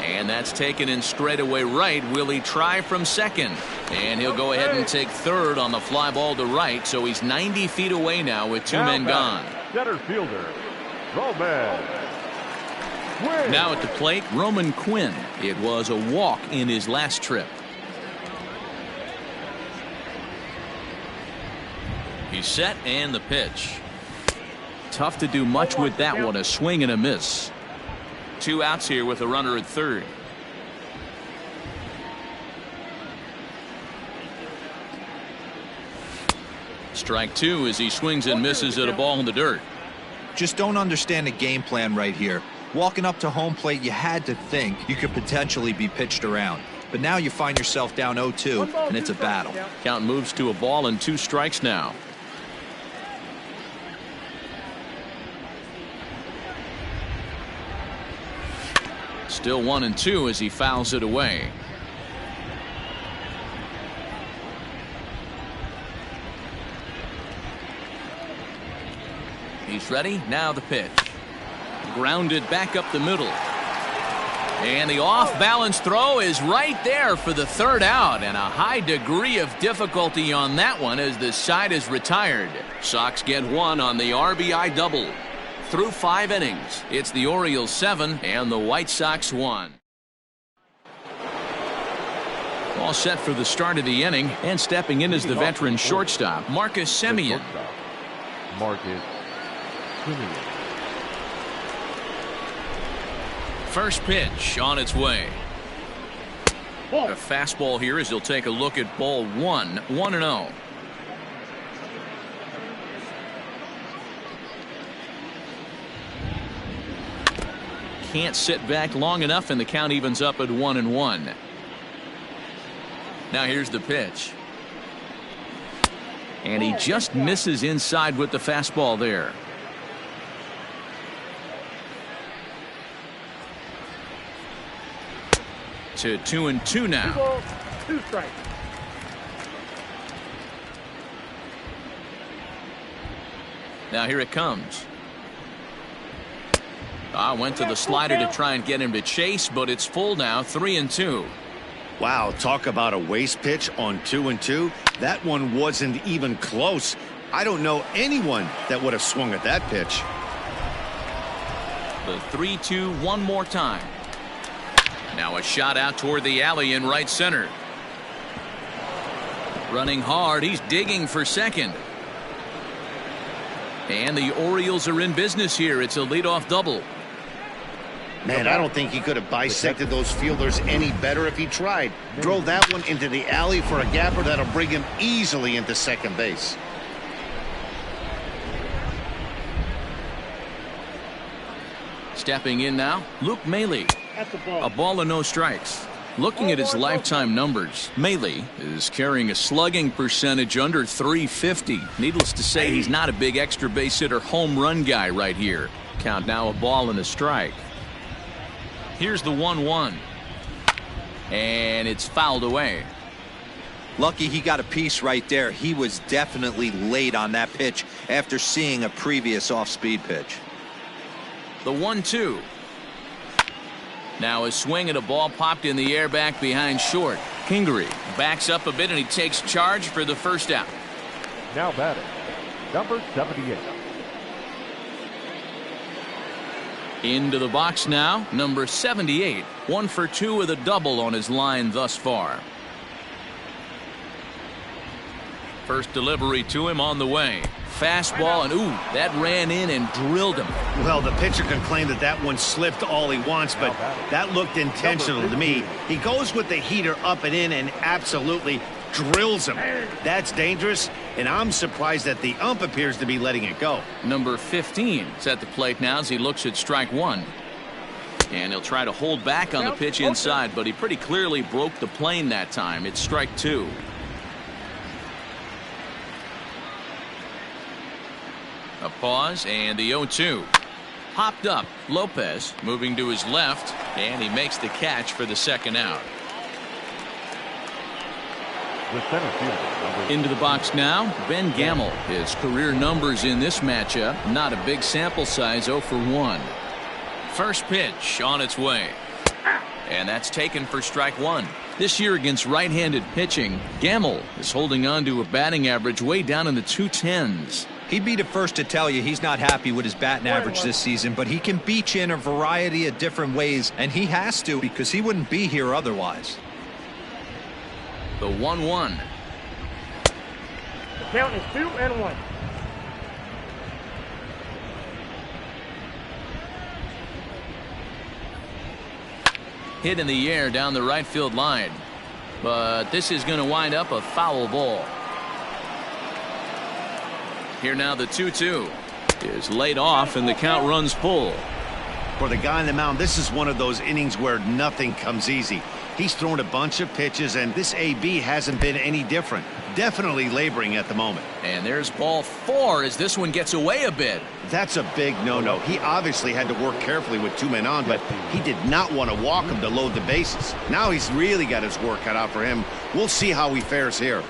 And that's taken in straightaway right. Will he try from second? And he'll go ahead and take third on the fly ball to right. So he's 90 feet away now with 2 men gone. Center fielder, Roman Quinn. Now at the plate, Roman Quinn. It was a walk in his last trip. He's set and the pitch. Tough to do much with that one. A swing and a miss. 2 outs here with a runner at third. Strike 2 as he swings and misses at a ball in the dirt. Just don't understand the game plan right here. Walking up to home plate, you had to think you could potentially be pitched around. But now you find yourself down 0-2, and it's a battle. Count moves to a ball and 2 strikes now. Still 1-2 as he fouls it away. He's ready. Now the pitch. Grounded back up the middle. And the off-balance throw is right there for the third out, and a high degree of difficulty on that one as the side is retired. Sox get 1 on the RBI double. Through 5 innings, it's the Orioles 7 and the White Sox 1. All set for the start of the inning, and stepping in is the veteran shortstop, Marcus Semien. Marcus Semien. First pitch on its way. A fastball here as he'll take a look at ball 1, 1-0. Can't sit back long enough, and the count evens up at 1-1. Now here's the pitch. And he just misses inside with the fastball there. To 2-2 now. 2 strikes. Now here it comes. Went to the slider to try and get him to chase, but it's full now. 3-2. Wow, talk about a waste pitch on 2-2. That one wasn't even close. I don't know anyone that would have swung at that pitch. The 3-2 one more time. Now a shot out toward the alley in right center. Running hard, he's digging for second. And the Orioles are in business here. It's a leadoff double. Man, I don't think he could have bisected those fielders any better if he tried. Drove that one into the alley for a gapper that'll bring him easily into second base. Stepping in now, Luke Maile. A ball and no strikes. Looking at his lifetime numbers, Maile is carrying a slugging percentage under .350. Needless to say, he's not a big extra base hitter home run guy right here. Count now a ball and a strike. Here's the 1-1. And it's fouled away. Lucky he got a piece right there. He was definitely late on that pitch after seeing a previous off-speed pitch. The 1-2. Now a swing and a ball popped in the air back behind short. Kingery backs up a bit and he takes charge for the first out. Now batting, number 78. Into the box now, number 78. 1 for 2 with a double on his line thus far. First delivery to him on the way. Fastball, and ooh, that ran in and drilled him. Well, the pitcher can claim that that one slipped all he wants, but that looked intentional to me. He goes with the heater up and in and absolutely drills him. That's dangerous, and I'm surprised that the ump appears to be letting it go. Number 15 is at the plate now as he looks at strike 1. And he'll try to hold back on the pitch inside, but he pretty clearly broke the plane that time. It's strike 2. A pause and the 0-2. Popped up. Lopez moving to his left, and he makes the catch for the second out. The center fielder. Into the box now, Ben Gamel. His career numbers in this matchup, not a big sample size, 0 for 1. First pitch on its way. And that's taken for strike one. This year against right-handed pitching, Gamel is holding on to a batting average way down in the 210s. He'd be the first to tell you he's not happy with his batting average this season, but he can beat you in a variety of different ways, and he has to because he wouldn't be here otherwise. The 1-1. The count is 2-1. Hit in the air down the right field line. But this is going to wind up a foul ball. Here now the 2-2 is laid off and the count runs full. For the guy on the mound, this is one of those innings where nothing comes easy. He's thrown a bunch of pitches, and this AB hasn't been any different. Definitely laboring at the moment. And there's ball 4 as this one gets away a bit. That's a big no-no. He obviously had to work carefully with 2 men on, but he did not want to walk him to load the bases. Now he's really got his work cut out for him. We'll see how he fares here.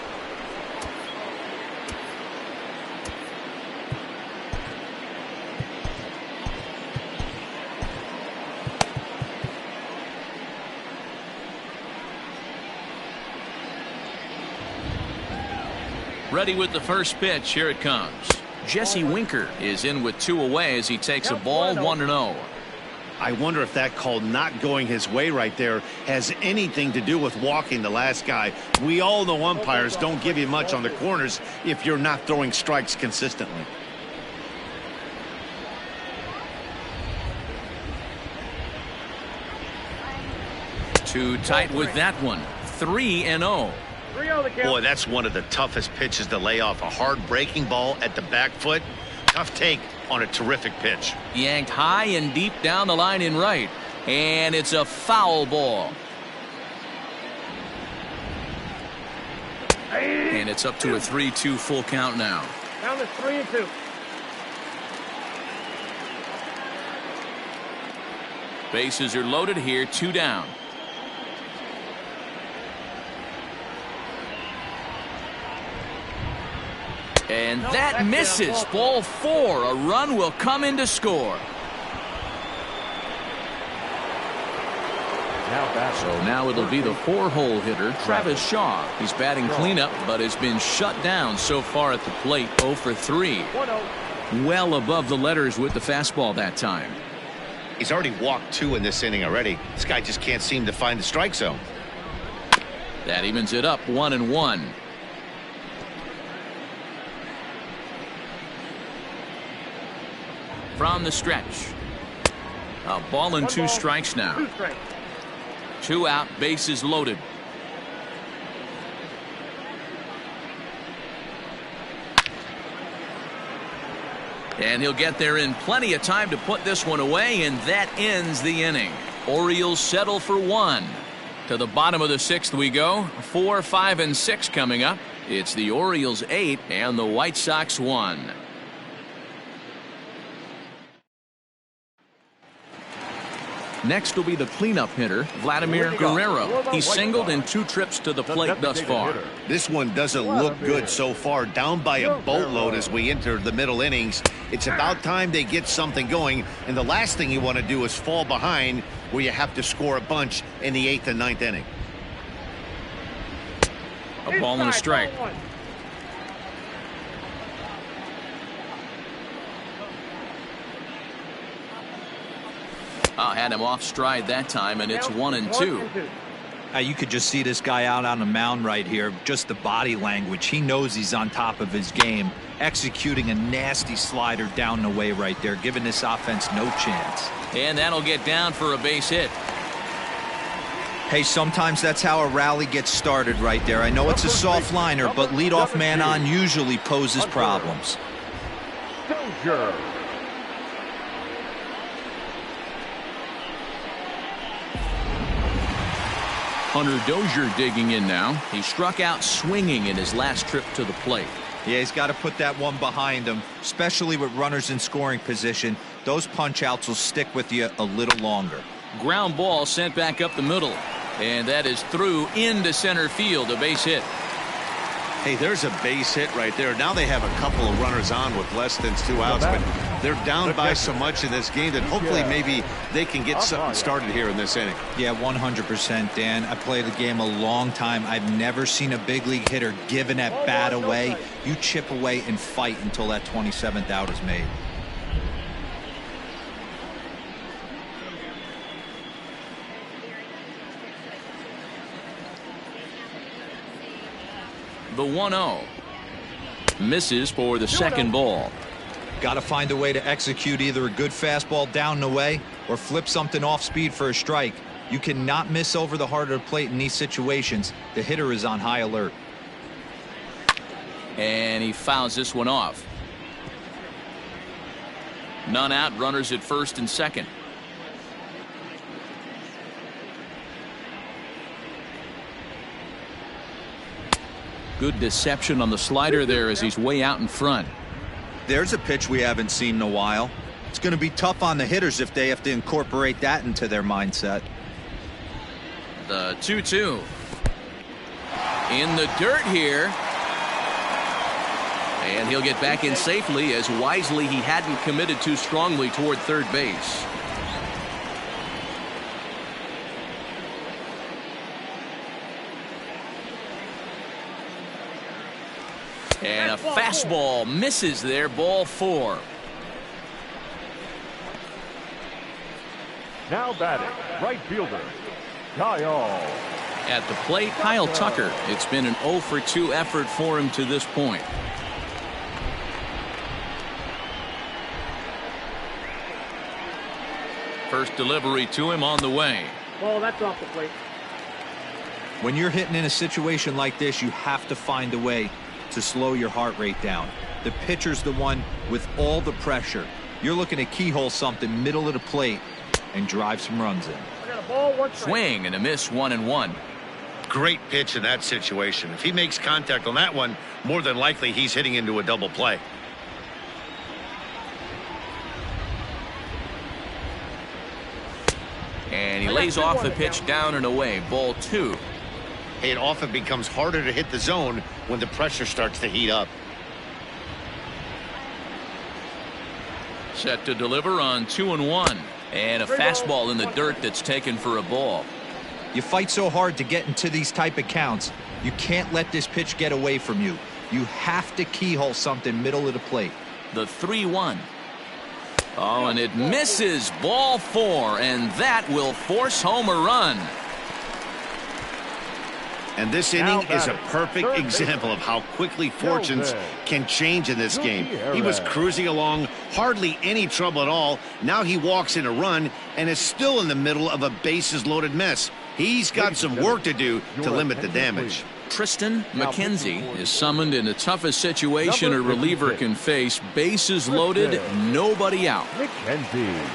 Ready with the first pitch. Here it comes. Jesse Winker is in with 2 away as he takes a ball 1-0. I wonder if that call not going his way right there has anything to do with walking the last guy. We all know umpires don't give you much on the corners if you're not throwing strikes consistently. Too tight with that one. 3-0. Boy, that's one of the toughest pitches to lay off. A hard breaking ball at the back foot. Tough take on a terrific pitch. Yanked high and deep down the line in right. And it's a foul ball. And it's up to a 3-2 full count now. Down to 3-2. Bases are loaded here. 2 down. And that misses. Ball 4. A run will come in to score. So now it'll be the 4-hole hitter, Travis Shaw. He's batting cleanup, but has been shut down so far at the plate. 0 for 3. Well above the letters with the fastball that time. He's already walked 2 in this inning already. This guy just can't seem to find the strike zone. That evens it up 1-1. From the stretch. A ball and 2 strikes now. 2 out, bases loaded. And he'll get there in plenty of time to put this one away, and that ends the inning. Orioles settle for 1. To the bottom of the 6th we go. 4, 5, and 6 coming up. It's the Orioles 8 and the White Sox 1. Next will be the cleanup hitter, Vladimir Guerrero. He's singled in 2 trips to the plate thus far. This one doesn't look good so far. Down by a boatload as we enter the middle innings. It's about time they get something going, and the last thing you want to do is fall behind where you have to score a bunch in the 8th and 9th inning. A ball and a strike. Had him off stride that time, and it's 1-2. You could just see this guy out on the mound right here. Just the body language. He knows he's on top of his game. Executing a nasty slider down the way right there, giving this offense no chance. And that'll get down for a base hit. Hey, sometimes that's how a rally gets started right there. I know it's a soft liner, but leadoff man on usually poses problems. Dozier. Hunter Dozier digging in now. He struck out swinging in his last trip to the plate. Yeah, he's got to put that one behind him, especially with runners in scoring position. Those punch-outs will stick with you a little longer. Ground ball sent back up the middle. And that is through into center field, a base hit. Hey, there's a base hit right there. Now they have a couple of runners on with less than 2 outs, but they're down by so much in this game that hopefully maybe they can get something started here in this inning. Yeah, 100%, Dan. I played the game a long time. I've never seen a big league hitter give an at-bat away. You chip away and fight until that 27th out is made. The 1-0 misses for the second ball. Got to find a way to execute either a good fastball down the way or flip something off speed for a strike. You cannot miss over the heart of the plate in these situations. The hitter is on high alert. And he fouls this one off. None out, runners at first and second. Good deception on the slider there as he's way out in front. There's a pitch we haven't seen in a while. It's going to be tough on the hitters if they have to incorporate that into their mindset. The 2-2. In the dirt here. And he'll get back in safely as wisely he hadn't committed too strongly toward third base. And a fastball misses there, ball 4. Now batting, right fielder, Kyle. At the plate, Kyle Tucker. It's been an 0-for-2 effort for him to this point. First delivery to him on the way. Ball, that's off the plate. When you're hitting in a situation like this, you have to find a way to slow your heart rate down. The pitcher's the one with all the pressure. You're looking to keyhole something middle of the plate and drive some runs in. I got a ball, one strike. Swing and a miss, 1-1. Great pitch in that situation. If he makes contact on that one, more than likely he's hitting into a double play. And he lays off the pitch down and away, ball 2. It often becomes harder to hit the zone when the pressure starts to heat up. Set to deliver on 2-1. And a fastball in the dirt that's taken for a ball. You fight so hard to get into these type of counts. You can't let this pitch get away from you. You have to keyhole something middle of the plate. The 3-1. Oh, and it misses, ball 4, and that will force home a run. And this inning is a perfect example of how quickly fortunes can change in this game. He was cruising along, hardly any trouble at all. Now he walks in a run and is still in the middle of a bases-loaded mess. He's got some work to do to limit the damage. Tristan McKenzie is summoned in the toughest situation a reliever can face. Bases loaded, nobody out. McKenzie.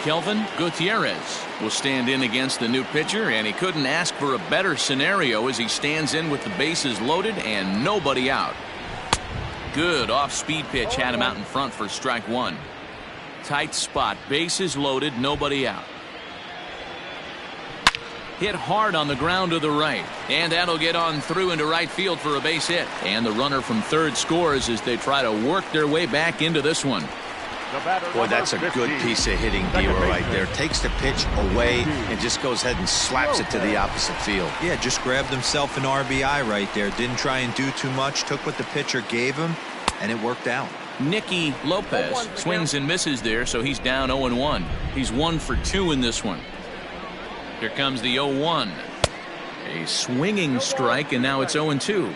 Kelvin Gutierrez will stand in against the new pitcher, and he couldn't ask for a better scenario as he stands in with the bases loaded and nobody out. Good off-speed pitch had him out in front for strike 1. Tight spot, bases loaded, nobody out. Hit hard on the ground to the right, and that'll get on through into right field for a base hit. And the runner from third scores as they try to work their way back into this one. Boy, that's a good piece of hitting, Dero, right there. Takes the pitch away and just goes ahead and slaps it to the opposite field. Yeah, just grabbed himself an RBI right there. Didn't try and do too much. Took what the pitcher gave him, and it worked out. Nicky Lopez swings and misses there, so he's down 0-1. He's 1 for 2 in this one. Here comes the 0-1. A swinging strike, and now it's 0-2.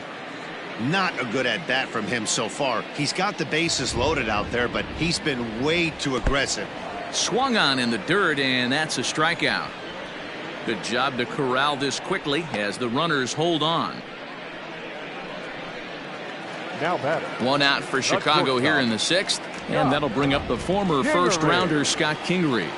Not a good at bat from him so far. He's got the bases loaded out there, but he's been way too aggressive. Swung on in the dirt, and that's a strikeout. Good job to corral this quickly as the runners hold on. Now batter. 1 out for Chicago here in the 6th, and that'll bring up the former first-rounder Scott Kingery.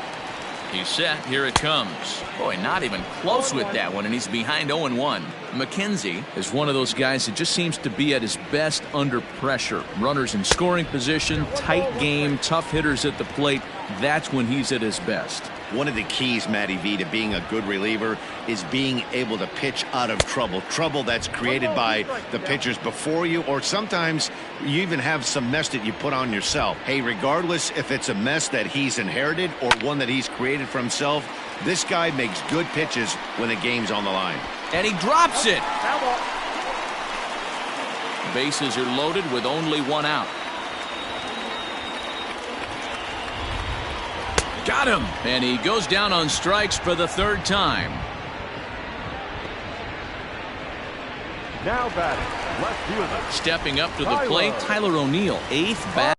He's set. Here it comes. Boy, not even close with that one, and he's behind 0-1. McKenzie is one of those guys that just seems to be at his best under pressure. Runners in scoring position, tight game, tough hitters at the plate. That's when he's at his best. One of the keys, Matty V, to being a good reliever is being able to pitch out of trouble. Trouble that's created by the pitchers before you, or sometimes you even have some mess that you put on yourself. Hey, regardless if it's a mess that he's inherited or one that he's created for himself, this guy makes good pitches when the game's on the line. And he drops it. Bases are loaded with only one out. Got him. And he goes down on strikes for the third time. Now batting, left fielder. Stepping up to the plate, Tyler O'Neill, 8th bat.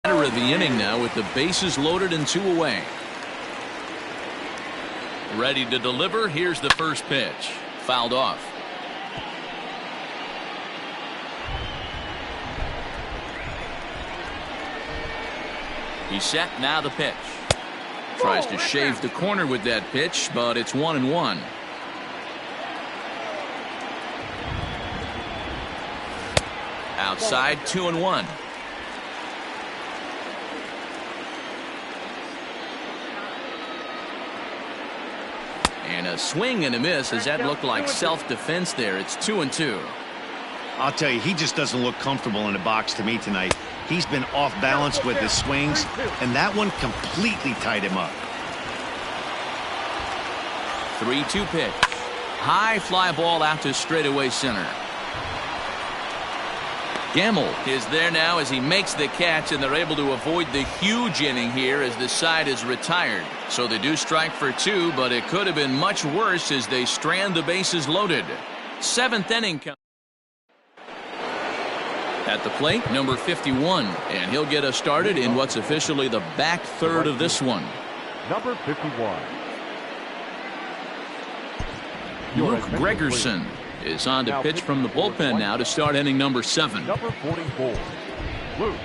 Of the inning now with the bases loaded and 2 away. Ready to deliver. Here's the first pitch. Fouled off. He's set. Now the pitch. Tries to shave the corner with that pitch, but it's 1-1. Outside, 2-1. And a swing and a miss. Does that look like self-defense there? It's 2-2. I'll tell you, he just doesn't look comfortable in the box to me tonight. He's been off balance with his swings, and that one completely tied him up. 3-2 pitch. High fly ball out to straightaway center. Gamble is there now as he makes the catch, and they're able to avoid the huge inning here as the side is retired. So they do strike for 2, but it could have been much worse as they strand the bases loaded. 7th inning. At the plate, number 51, and he'll get us started in what's officially the back third of this one. Number 51. Luke Gregerson is on to pitch from the bullpen now to start inning number 7. Number 44, Luke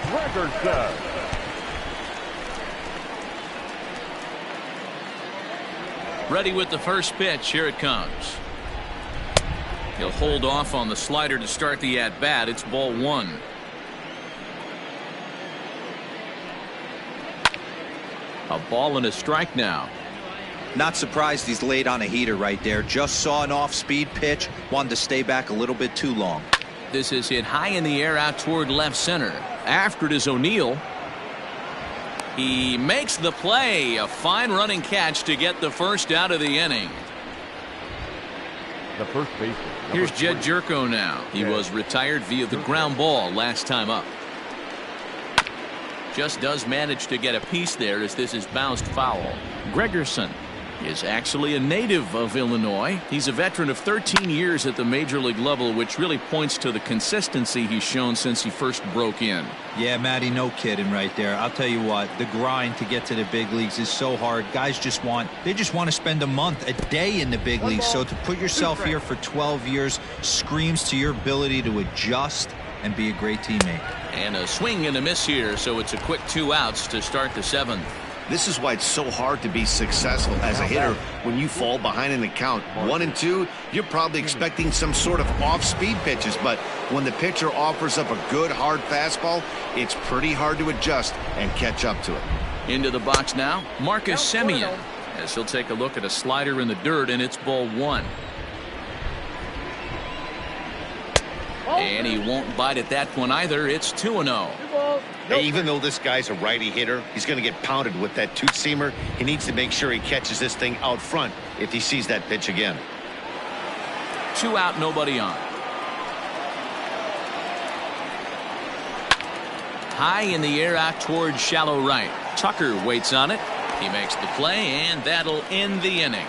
Gregerson. Ready with the first pitch. Here it comes. He'll hold off on the slider to start the at-bat. It's ball 1. A ball and a strike now. Not surprised he's laid on a heater right there. Just saw an off-speed pitch. Wanted to stay back a little bit too long. This is hit high in the air out toward left center. After it is O'Neill. He makes the play. A fine running catch to get the first out of the inning. The first baseman. Here's Jed Jerko now. He was retired via the ground ball last time up. Just does manage to get a piece there as this is bounced foul. Gregerson is actually a native of Illinois. He's a veteran of 13 years at the major league level, which really points to the consistency he's shown since he first broke in. Yeah, Matty, no kidding right there. I'll tell you what, the grind to get to the big leagues is so hard. Guys just want to spend a month, a day in the big leagues. So to put yourself here for 12 years screams to your ability to adjust and be a great teammate. And a swing and a miss here, so it's a quick 2 outs to start the 7th. This is why it's so hard to be successful as a hitter when you fall behind in the count. 1 and 2, you're probably expecting some sort of off-speed pitches, but when the pitcher offers up a good hard fastball, it's pretty hard to adjust and catch up to it. Into the box now, Marcus Semien, as he'll take a look at a slider in the dirt, and it's ball 1. And he won't bite at that one either. It's 2-0. Hey, even though this guy's a righty hitter, he's going to get pounded with that two-seamer. He needs to make sure he catches this thing out front if he sees that pitch again. 2 out, nobody on. High in the air out towards shallow right. Tucker waits on it. He makes the play, and that'll end the inning.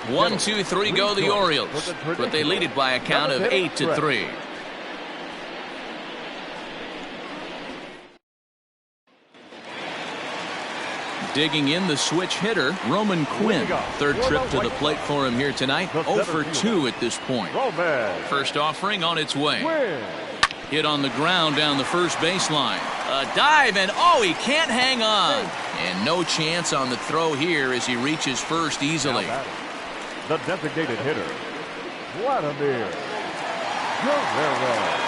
1, 2, 3 go the Orioles, but they lead it by a count of 8-3. Digging in the switch hitter, Roman Quinn. Third trip to the plate for him here tonight. 0 for 2 at this point. First offering on its way. Hit on the ground down the first baseline. A dive, and oh, he can't hang on. And no chance on the throw here as he reaches first easily. The designated hitter, Vladimir Guerrero.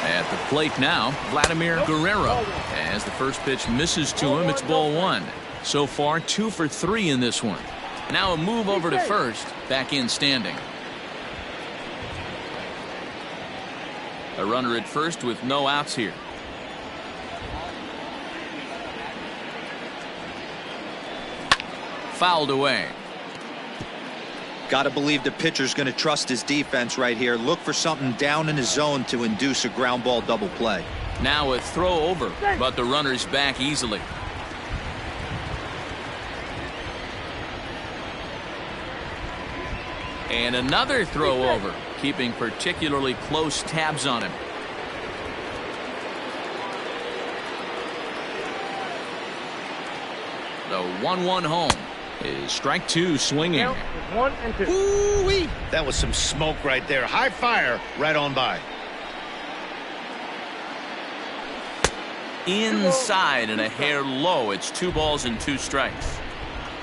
At the plate now, Vladimir Guerrero. As the first pitch misses to him, it's ball 1. So far, 2 for 3 in this one. Now a move over to first, back in standing. A runner at first with no outs here. Fouled away. Got to believe the pitcher's going to trust his defense right here. Look for something down in his zone to induce a ground ball double play. Now a throw over, but the runner's back easily. And another throw over, keeping particularly close tabs on him. The 1-1 home is strike 2 swinging. 1 and 2. Ooh-wee. That was some smoke right there. High fire right on by. Inside and a hair low. It's 2 balls and 2 strikes.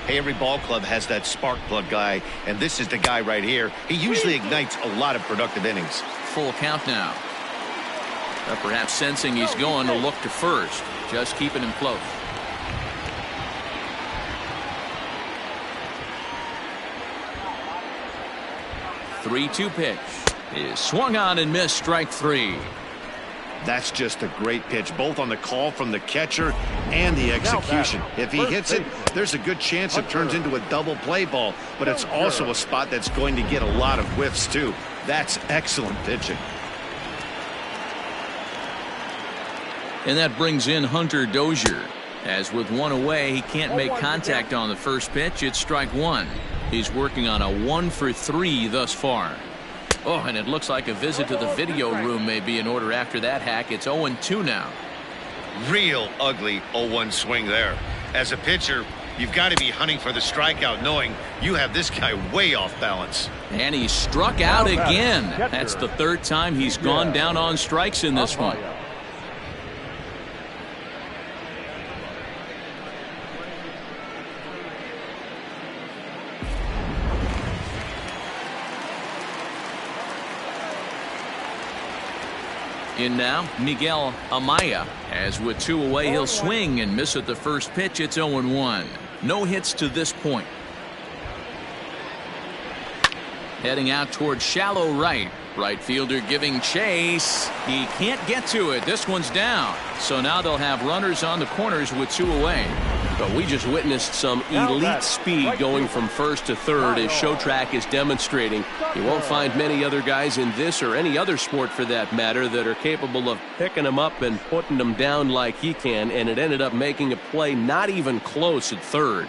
Hey, every ball club has that spark plug guy, and this is the guy right here. He usually ignites a lot of productive innings. Full count now. Perhaps sensing he's going to look to first, just keeping him close. The 3-2 pitch is swung on and missed, strike 3. That's just a great pitch, both on the call from the catcher and the execution. If he hits it, there's a good chance it turns into a double play ball, but it's also a spot that's going to get a lot of whiffs too. That's excellent pitching. And that brings in Hunter Dozier. As with 1 away, he can't make contact on the first pitch. It's strike 1. He's working on a 1 for 3 thus far. Oh, and it looks like a visit to the video room may be in order after that hack. It's 0-2 now. Real ugly 0-1 swing there. As a pitcher, you've got to be hunting for the strikeout, knowing you have this guy way off balance. And he struck out again. That's the 3rd time he's gone down on strikes in this one. In now, Miguel Amaya. As with 2 away, he'll swing and miss at the first pitch. It's 0-1. No hits to this point. Heading out towards shallow right. Right fielder giving chase. He can't get to it. This one's down. So now they'll have runners on the corners with 2 away. But we just witnessed some elite speed going from first to third, as Showtrack is demonstrating. You won't find many other guys in this or any other sport for that matter that are capable of picking them up and putting them down like he can, and it ended up making a play not even close at third.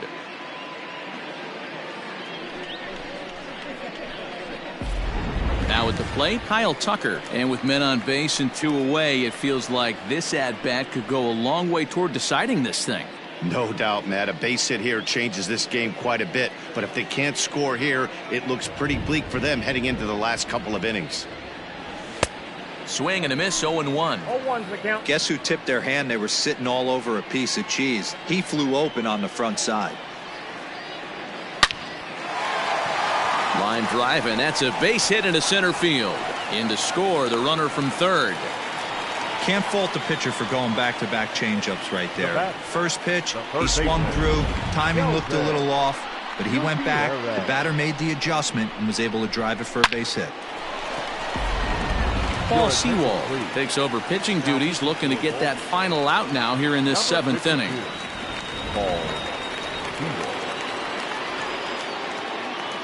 Now at the plate, Kyle Tucker. And with men on base and 2 away, it feels like this at-bat could go a long way toward deciding this thing. No doubt, Matt. A base hit here changes this game quite a bit. But if they can't score here, it looks pretty bleak for them heading into the last couple of innings. Swing and a miss, 0-1. 0-1's the count. Guess who tipped their hand? They were sitting all over a piece of cheese. He flew open on the front side. Line drive, and that's a base hit into center field. In to score, the runner from third. Can't fault the pitcher for going back-to-back changeups right there. First pitch, he swung through. Timing looked a little off, but he went back. The batter made the adjustment and was able to drive it for a base hit. Paul Sewald takes over pitching duties, looking to get that final out now here in this 7th inning.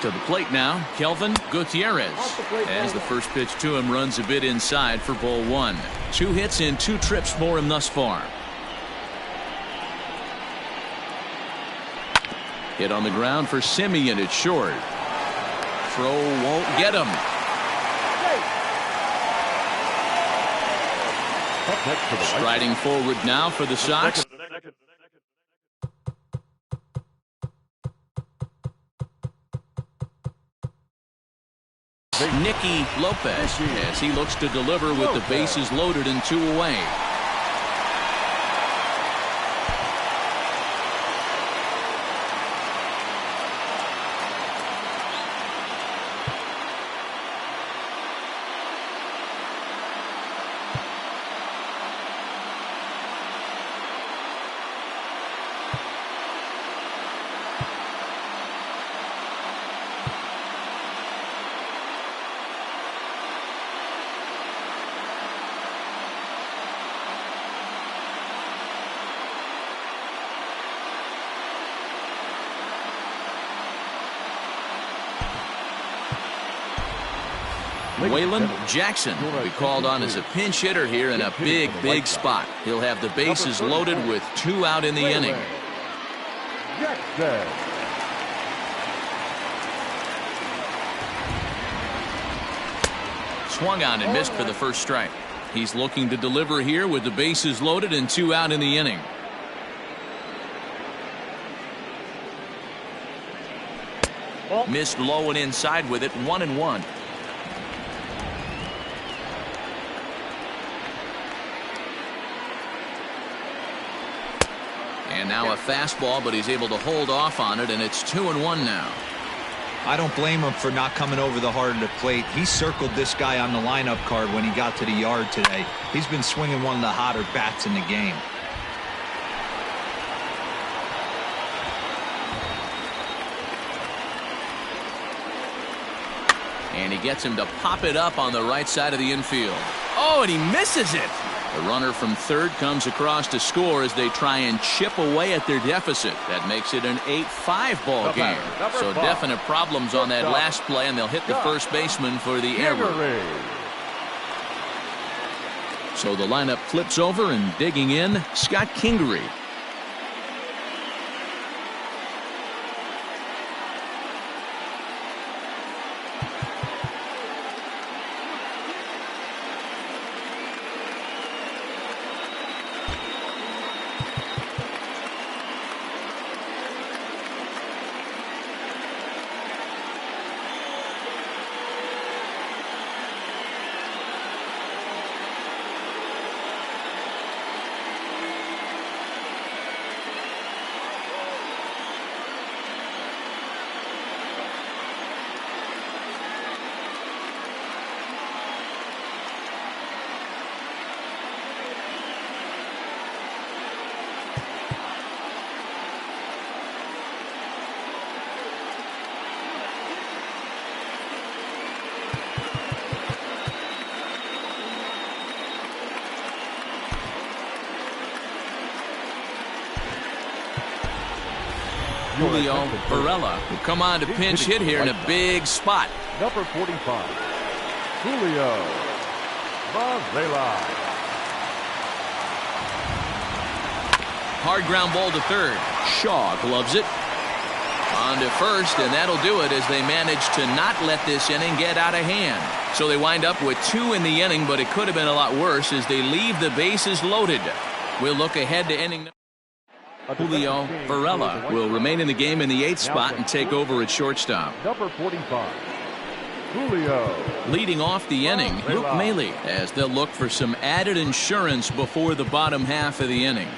To the plate now, Kelvin Gutierrez. As the first pitch to him runs a bit inside for ball 1. 2 hits in 2 trips for him thus far. Hit on the ground for Simeon. It's short. Throw won't get him. Up next for the White Striding forward now for the Sox. Nicky Lopez as he looks to deliver with the bases loaded and 2 away. Waylon Jackson will be called on as a pinch hitter here in a big spot. He'll have the bases loaded with 2 out in the inning. Jackson. Swung on and missed for the first strike. He's looking to deliver here with the bases loaded and 2 out in the inning. Missed low and inside with it, 1-1. And now a fastball, but he's able to hold off on it, and it's 2-1 now. I don't blame him for not coming over the heart of the plate. He circled this guy on the lineup card when he got to the yard today. He's been swinging one of the hotter bats in the game. And he gets him to pop it up on the right side of the infield. Oh, and he misses it. The runner from third comes across to score as they try and chip away at their deficit. That makes it an 8-5 ball game. So definite problems on that last play, and they'll hit the first baseman for the error. So the lineup flips over, and digging in, Scott Kingery. Julio Varela will come on to pinch hit here in a big spot. Number 45, Julio Varela. Hard ground ball to third. Shaw gloves it. On to first, and that'll do it as they manage to not let this inning get out of hand. So they wind up with 2 in the inning, but it could have been a lot worse as they leave the bases loaded. We'll look ahead to inning. Julio Varela will remain in the game in the 8th spot and take over at shortstop. Number 45, Julio. Leading off the inning, Luke Maile, as they'll look for some added insurance before the bottom half of the inning.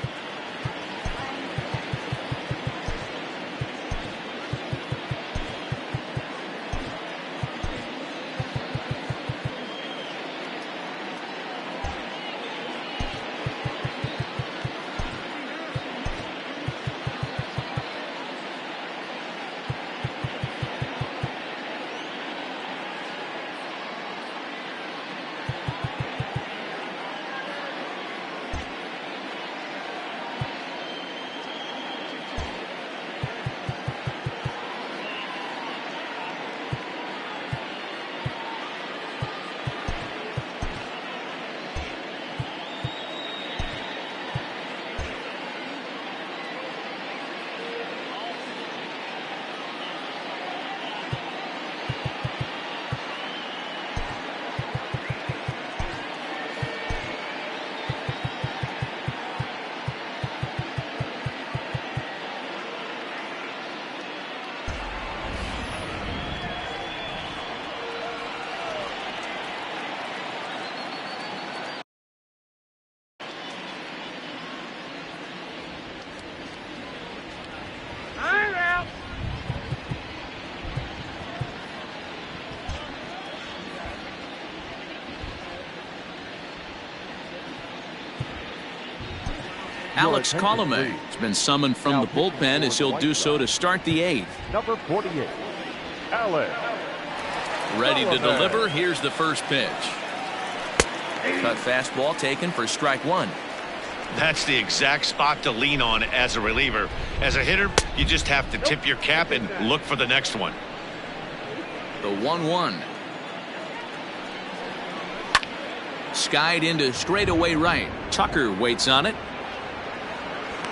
Alex Colomé has been summoned from the bullpen as he'll do so to start the 8th. Number 48, Alex. Ready to deliver. Here's the first pitch. Cut fastball taken for strike 1. That's the exact spot to lean on as a reliever. As a hitter, you just have to tip your cap and look for the next one. The 1-1. Skied into straightaway right. Tucker waits on it.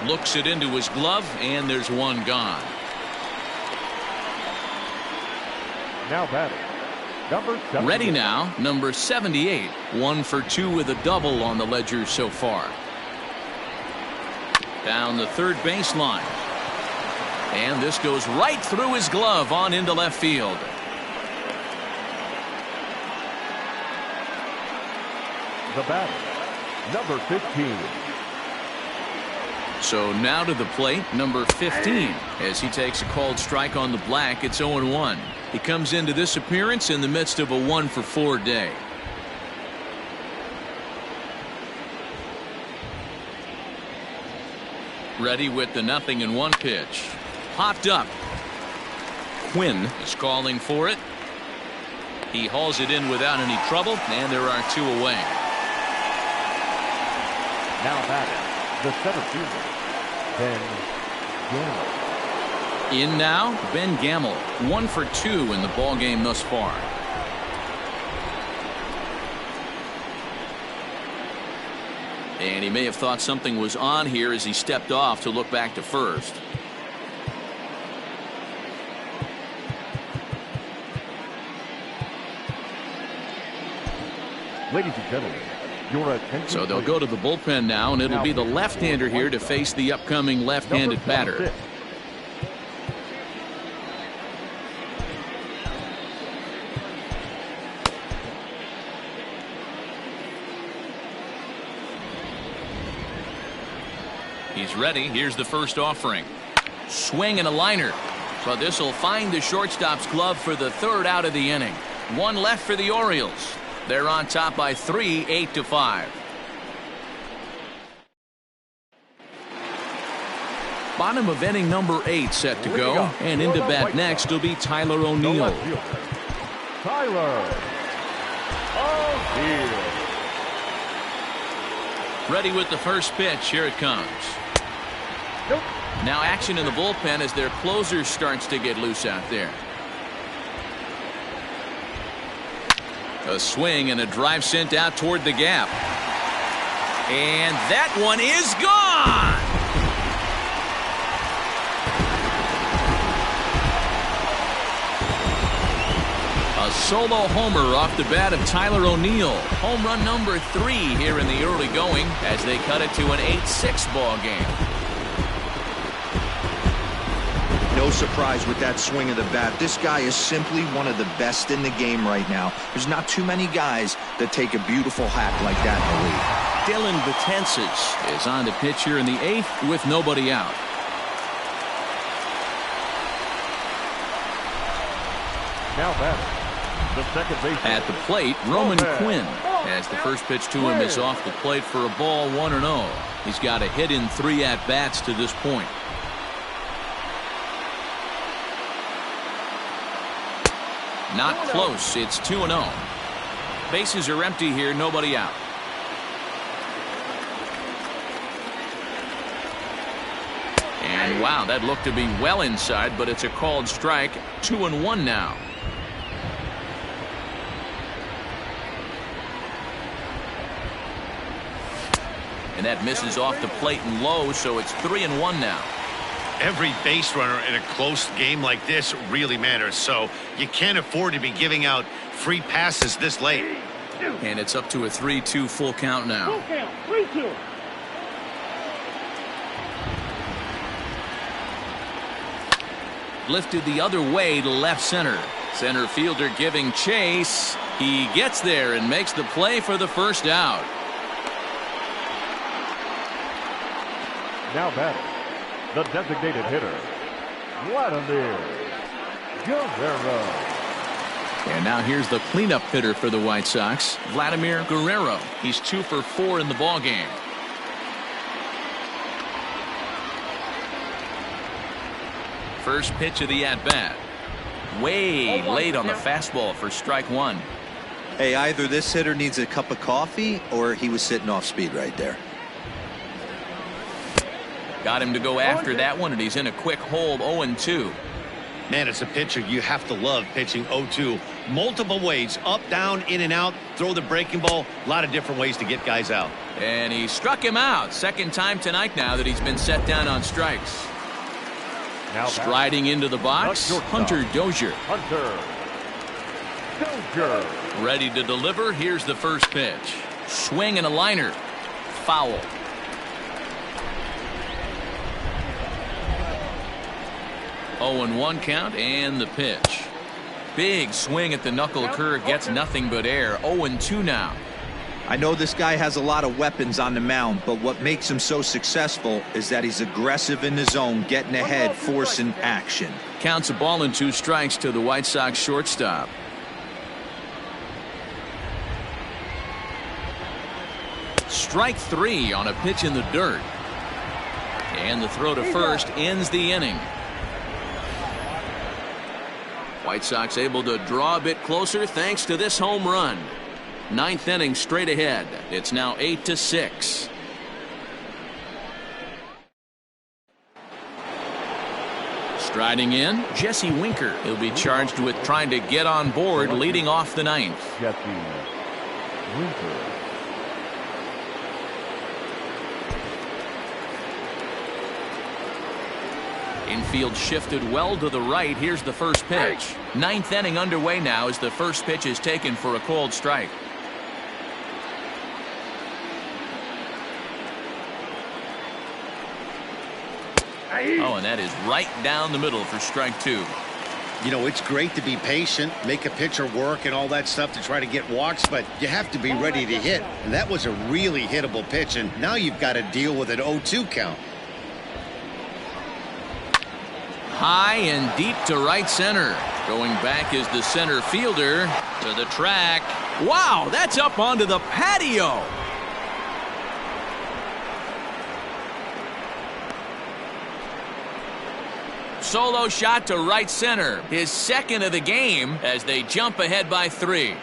Looks it into his glove, and there's one gone. Now batting, number 78. Ready now, number 78. 1 for 2 with a double on the ledger so far. Down the third baseline. And this goes right through his glove on into left field. The batter, number 15. So now to the plate, number 15. As he takes a called strike on the black, it's 0-1. He comes into this appearance in the midst of a 1 for 4 day. Ready with the 0-1 pitch. Popped up. Quinn is calling for it. He hauls it in without any trouble, and there are 2 away. Now batting, the center fielder, Ben Gamel. In now, Ben Gamel. 1 for 2 in the ball game thus far. And he may have thought something was on here as he stepped off to look back to first. Ladies and gentlemen, your attention. So they'll go to the bullpen now, and it'll be the left-hander here to face the upcoming left-handed batter. He's ready. Here's the first offering. Swing and a liner. But this will find the shortstop's glove for the 3rd out of the inning. 1 left for the Orioles. They're on top by 3, 8-5. Bottom of inning number 8 set to go. And into bat next will be Tyler O'Neill. Tyler O'Neill. Ready with the first pitch. Here it comes. Now action in the bullpen as their closer starts to get loose out there. A swing and a drive sent out toward the gap. And that one is gone. A solo homer off the bat of Tyler O'Neill. Home run number 3 here in the early going as they cut it to an 8-6 ball game. No surprise with that swing of the bat. This guy is simply one of the best in the game right now. There's not too many guys that take a beautiful hack like that in the league. Dylan Betances is on the pitch here in the 8th with nobody out. Now batting, the second baseman. At the plate, Roman Quinn, as the first pitch to him is off the plate for a ball, 1-0. He's got a hit in 3 at-bats to this point. Not close. It's 2-0. Bases are empty here. Nobody out. And wow, that looked to be well inside, but it's a called strike. 2-1 now. And that misses off the plate and low, so it's 3-1 now. Every base runner in a close game like this really matters, so you can't afford to be giving out free passes this late. And it's up to a 3-2 full count now. Full count, 3-2. Lifted the other way to left center. Center fielder giving chase. He gets there and makes the play for the first out. Now batting, the designated hitter, Vladimir Guerrero. And now here's the cleanup hitter for the White Sox, Vladimir Guerrero. He's 2 for 4 in the ballgame. First pitch of the at-bat. Way late on the fastball for strike one. Hey, either this hitter needs a cup of coffee or he was sitting off speed right there. Got him to go after that one, and he's in a quick hole. 0-2. Man, as a pitcher, you have to love pitching 0-2. Multiple ways, up, down, in and out, throw the breaking ball. A lot of different ways to get guys out. And he struck him out. Second time tonight now that he's been set down on strikes. Now striding into the box, Hunter Dozier. Ready to deliver. Here's the first pitch. Swing and a liner. Foul. Oh, and 1 count, and the pitch. Big swing at the knuckle curve, gets nothing but air. 0-2 now. I know this guy has a lot of weapons on the mound, but what makes him so successful is that he's aggressive in the zone, getting ahead, forcing action. Counts a ball and 2 strikes to the White Sox shortstop. Strike 3 on a pitch in the dirt. And the throw to first ends the inning. White Sox able to draw a bit closer thanks to this home run. 9th inning straight ahead. It's now 8-6. Striding in, Jesse Winker. He'll be charged with trying to get on board leading off the 9th. Jesse Winker. Infield shifted well to the right. Here's the first pitch. 9th inning underway now as the first pitch is taken for a called strike. Oh, and that is right down the middle for strike 2. You know, it's great to be patient, make a pitcher work and all that stuff to try to get walks, but you have to be ready to hit. And that was a really hittable pitch, and now you've got to deal with an 0-2 count. High and deep to right center. Going back is the center fielder to the track. Wow, that's up onto the patio. Solo shot to right center. His second of the game as they jump ahead by 3.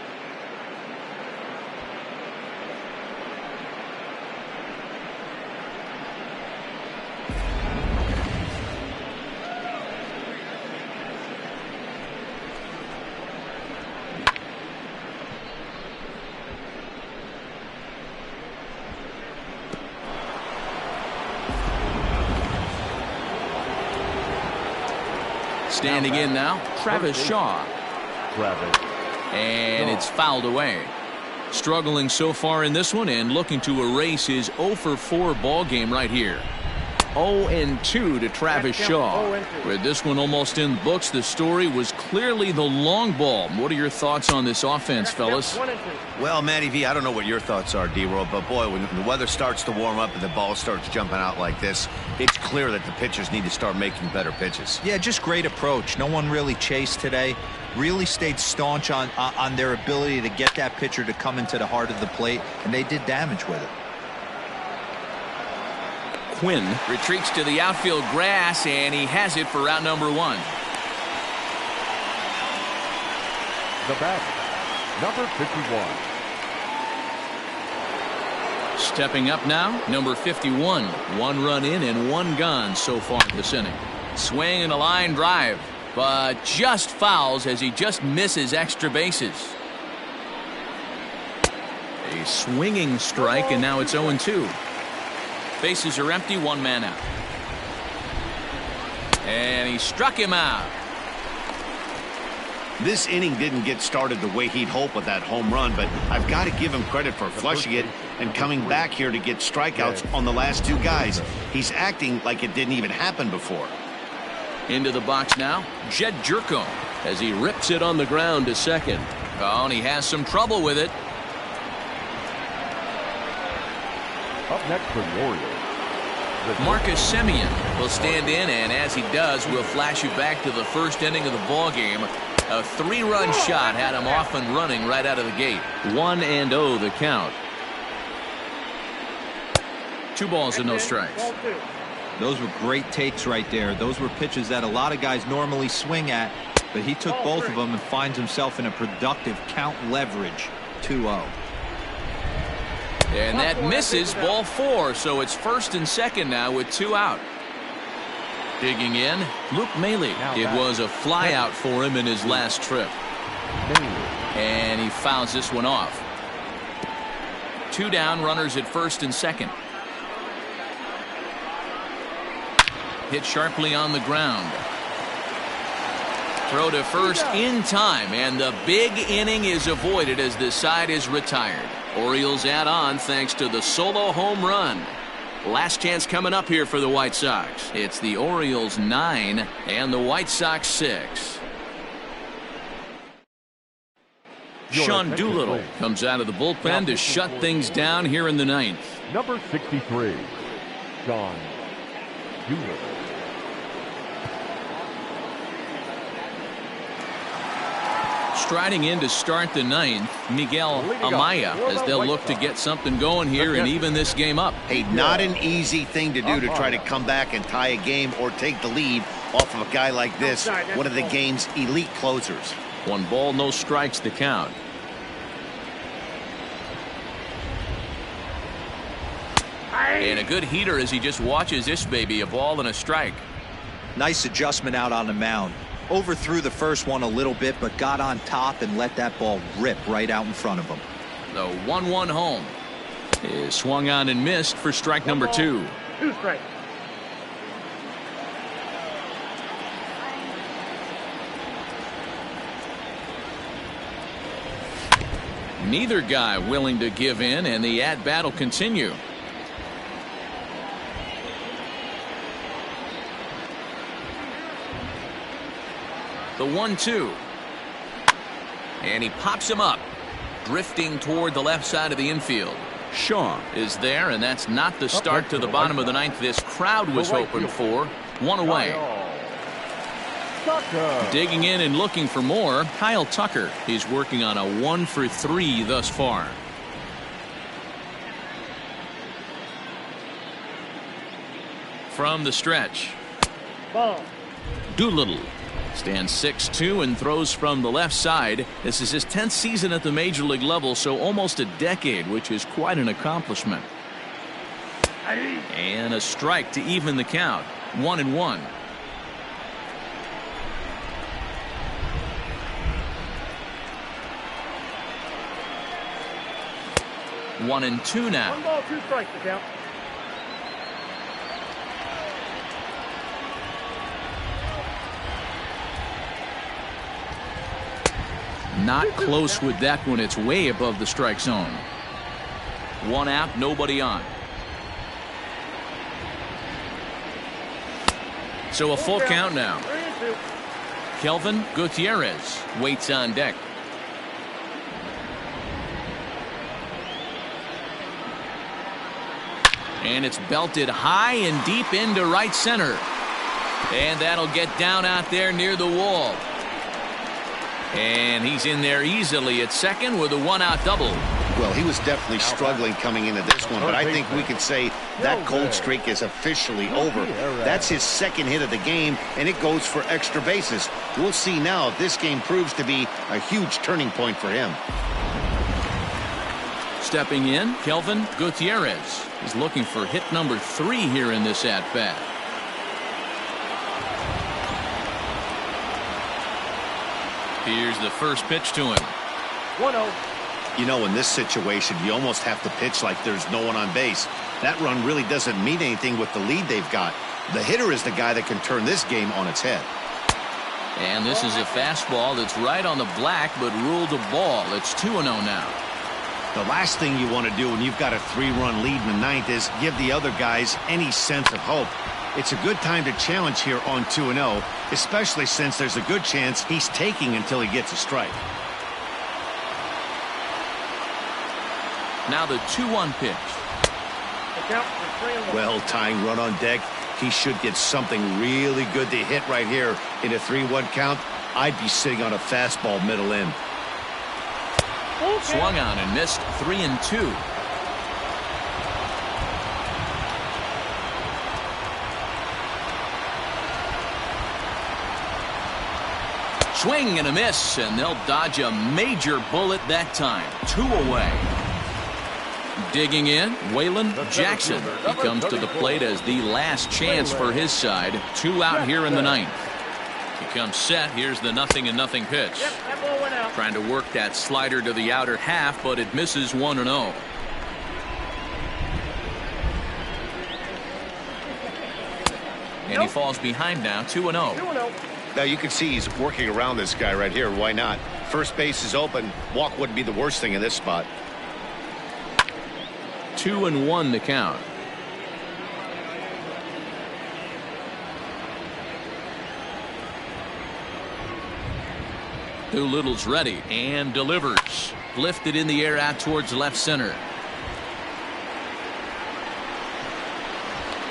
Standing in now, Travis Shaw. And it's fouled away. Struggling so far in this one and looking to erase his 0-for-4 ball game right here. 0-2 to Travis Shaw. With this one almost in the books, the story was clearly the long ball. What are your thoughts on this offense, fellas? Well, Matty V, I don't know what your thoughts are, D-Roll, but boy, when the weather starts to warm up and the ball starts jumping out like this, it's clear that the pitchers need to start making better pitches. Yeah, just great approach. No one really chased today. Really stayed staunch on their ability to get that pitcher to come into the heart of the plate, and they did damage with it. Quinn retreats to the outfield grass, and he has it for out number 1. The batter, number 51. Stepping up now, number 51. 1 run in and 1 gone so far this inning. Swing and a line drive, but just fouls as he just misses extra bases. A swinging strike, and now it's 0-2. Bases are empty, 1 man out. And he struck him out. This inning didn't get started the way he'd hoped with that home run, but I've got to give him credit for flushing it and coming back here to get strikeouts on the last 2 guys. He's acting like it didn't even happen before. Into the box now, Jed Jerko as he rips it on the ground to second. Oh, and he has some trouble with it. Up next for the Orioles. Marcus Semien will stand in, and as he does, we'll flash you back to the first inning of the ball game. A 3-run shot had him off and running right out of the gate. 1-0 the count. 2 balls and no strikes. Those were great takes right there. Those were pitches that a lot of guys normally swing at, but he took both of them and finds himself in a productive count leverage 2-0. And that misses, ball 4, so it's first and second now with 2 out. Digging in, Luke Maley. It was a fly out for him in his last trip. And he fouls this one off. 2 down, runners at first and second. Hit sharply on the ground. Throw to first in time, and the big inning is avoided as the side is retired. Orioles add on thanks to the solo home run. Last chance coming up here for the White Sox. It's the Orioles 9 and the White Sox 6. Sean Doolittle comes out of the bullpen to shut things down here in the 9th. Number 63, Sean Doolittle. Striding in to start the 9th, Miguel Amaya, as they'll look to get something going here and even this game up. Hey, not an easy thing to do to try to come back and tie a game or take the lead off of a guy like this, one of the game's elite closers. 1 ball, no strikes the count. And a good heater as he just watches this baby, a ball and a strike. Nice adjustment out on the mound. Overthrew the first one a little bit, but got on top and let that ball rip right out in front of him. The 1-1 home is swung on and missed for strike number 2. 2 strikes. Neither guy willing to give in, and the at-bat will continue. The 1-2. And he pops him up, drifting toward the left side of the infield. Shaw is there, and that's not the start to the bottom of the 9th this crowd was hoping for. 1 away. Digging in and looking for more, Kyle Tucker. He's working on a 1-for-3 thus far. From the stretch, Ball. Doolittle stands 6'2" and throws from the left side. This is his 10th season at the major league level, so almost a decade, which is quite an accomplishment. And a strike to even the count. 1-1. 1-2 now. 1 ball, 2 strikes to count. Not close with that one. It's way above the strike zone. 1 out, nobody on. So a full count now. 3-2. Kelvin Gutierrez waits on deck. And it's belted high and deep into right center. And that'll get down out there near the wall. And he's in there easily at second with a 1-out double. Well, he was definitely struggling coming into this one, but I think we could say that cold streak is officially over. That's his 2nd hit of the game, and it goes for extra bases. We'll see now if this game proves to be a huge turning point for him. Stepping in, Kelvin Gutierrez is looking for hit number 3 here in this at-bat. Here's the first pitch to him. 1-0. You know, in this situation, you almost have to pitch like there's no one on base. That run really doesn't mean anything with the lead they've got. The hitter is the guy that can turn this game on its head. And this is a fastball that's right on the black, but ruled a ball. It's 2-0 now. The last thing you want to do when you've got a 3-run lead in the 9th is give the other guys any sense of hope. It's a good time to challenge here on 2-0, especially since there's a good chance he's taking until he gets a strike. Now the 2-1 pitch. Well, tying run on deck. He should get something really good to hit right here in a 3-1 count. I'd be sitting on a fastball middle in. Swung on and missed. 3-2. Swing and a miss, and they'll dodge a major bullet that time. 2 away. Digging in, Waylon Jackson. He comes to the plate as the last chance for his side. 2 out here in the 9th. He comes set. Here's the 0-0 pitch. Trying to work that slider to the outer half, but it misses 1-0. And he falls behind now, 2-0. Now you can see he's working around this guy right here. Why not? First base is open. Walk wouldn't be the worst thing in this spot. 2-1 the count. Doolittle's ready and delivers. Lifted in the air out towards left center.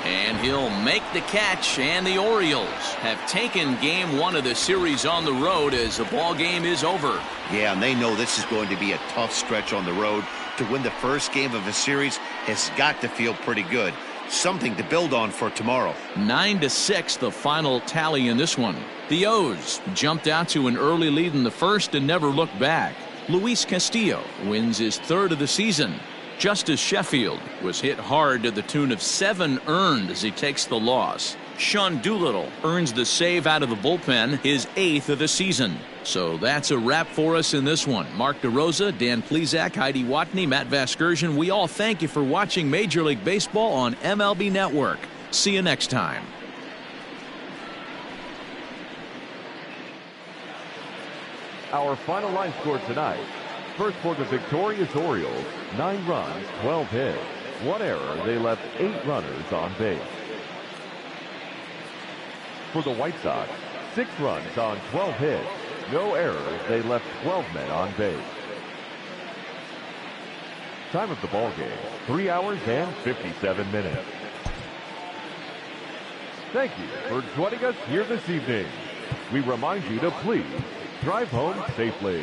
And he'll make the catch, and the Orioles have taken game 1 of the series on the road as the ball game is over. Yeah, and they know this is going to be a tough stretch on the road. To win the first game of a series has got to feel pretty good. Something to build on for tomorrow. 9-6 the final tally in this one. The O's jumped out to an early lead in the first and never looked back. Luis Castillo wins his 3rd of the season. Justice Sheffield was hit hard to the tune of 7 earned as he takes the loss. Sean Doolittle earns the save out of the bullpen, his 8th of the season. So that's a wrap for us in this one. Mark DeRosa, Dan Plesac, Heidi Watney, Matt Vasgersian, we all thank you for watching Major League Baseball on MLB Network. See you next time. Our final line score tonight. First for the victorious Orioles, 9 runs, 12 hits. 1 error, they left 8 runners on base. For the White Sox, 6 runs on 12 hits. No errors, they left 12 men on base. Time of the ball game, 3 hours and 57 minutes. Thank you for joining us here this evening. We remind you to please drive home safely.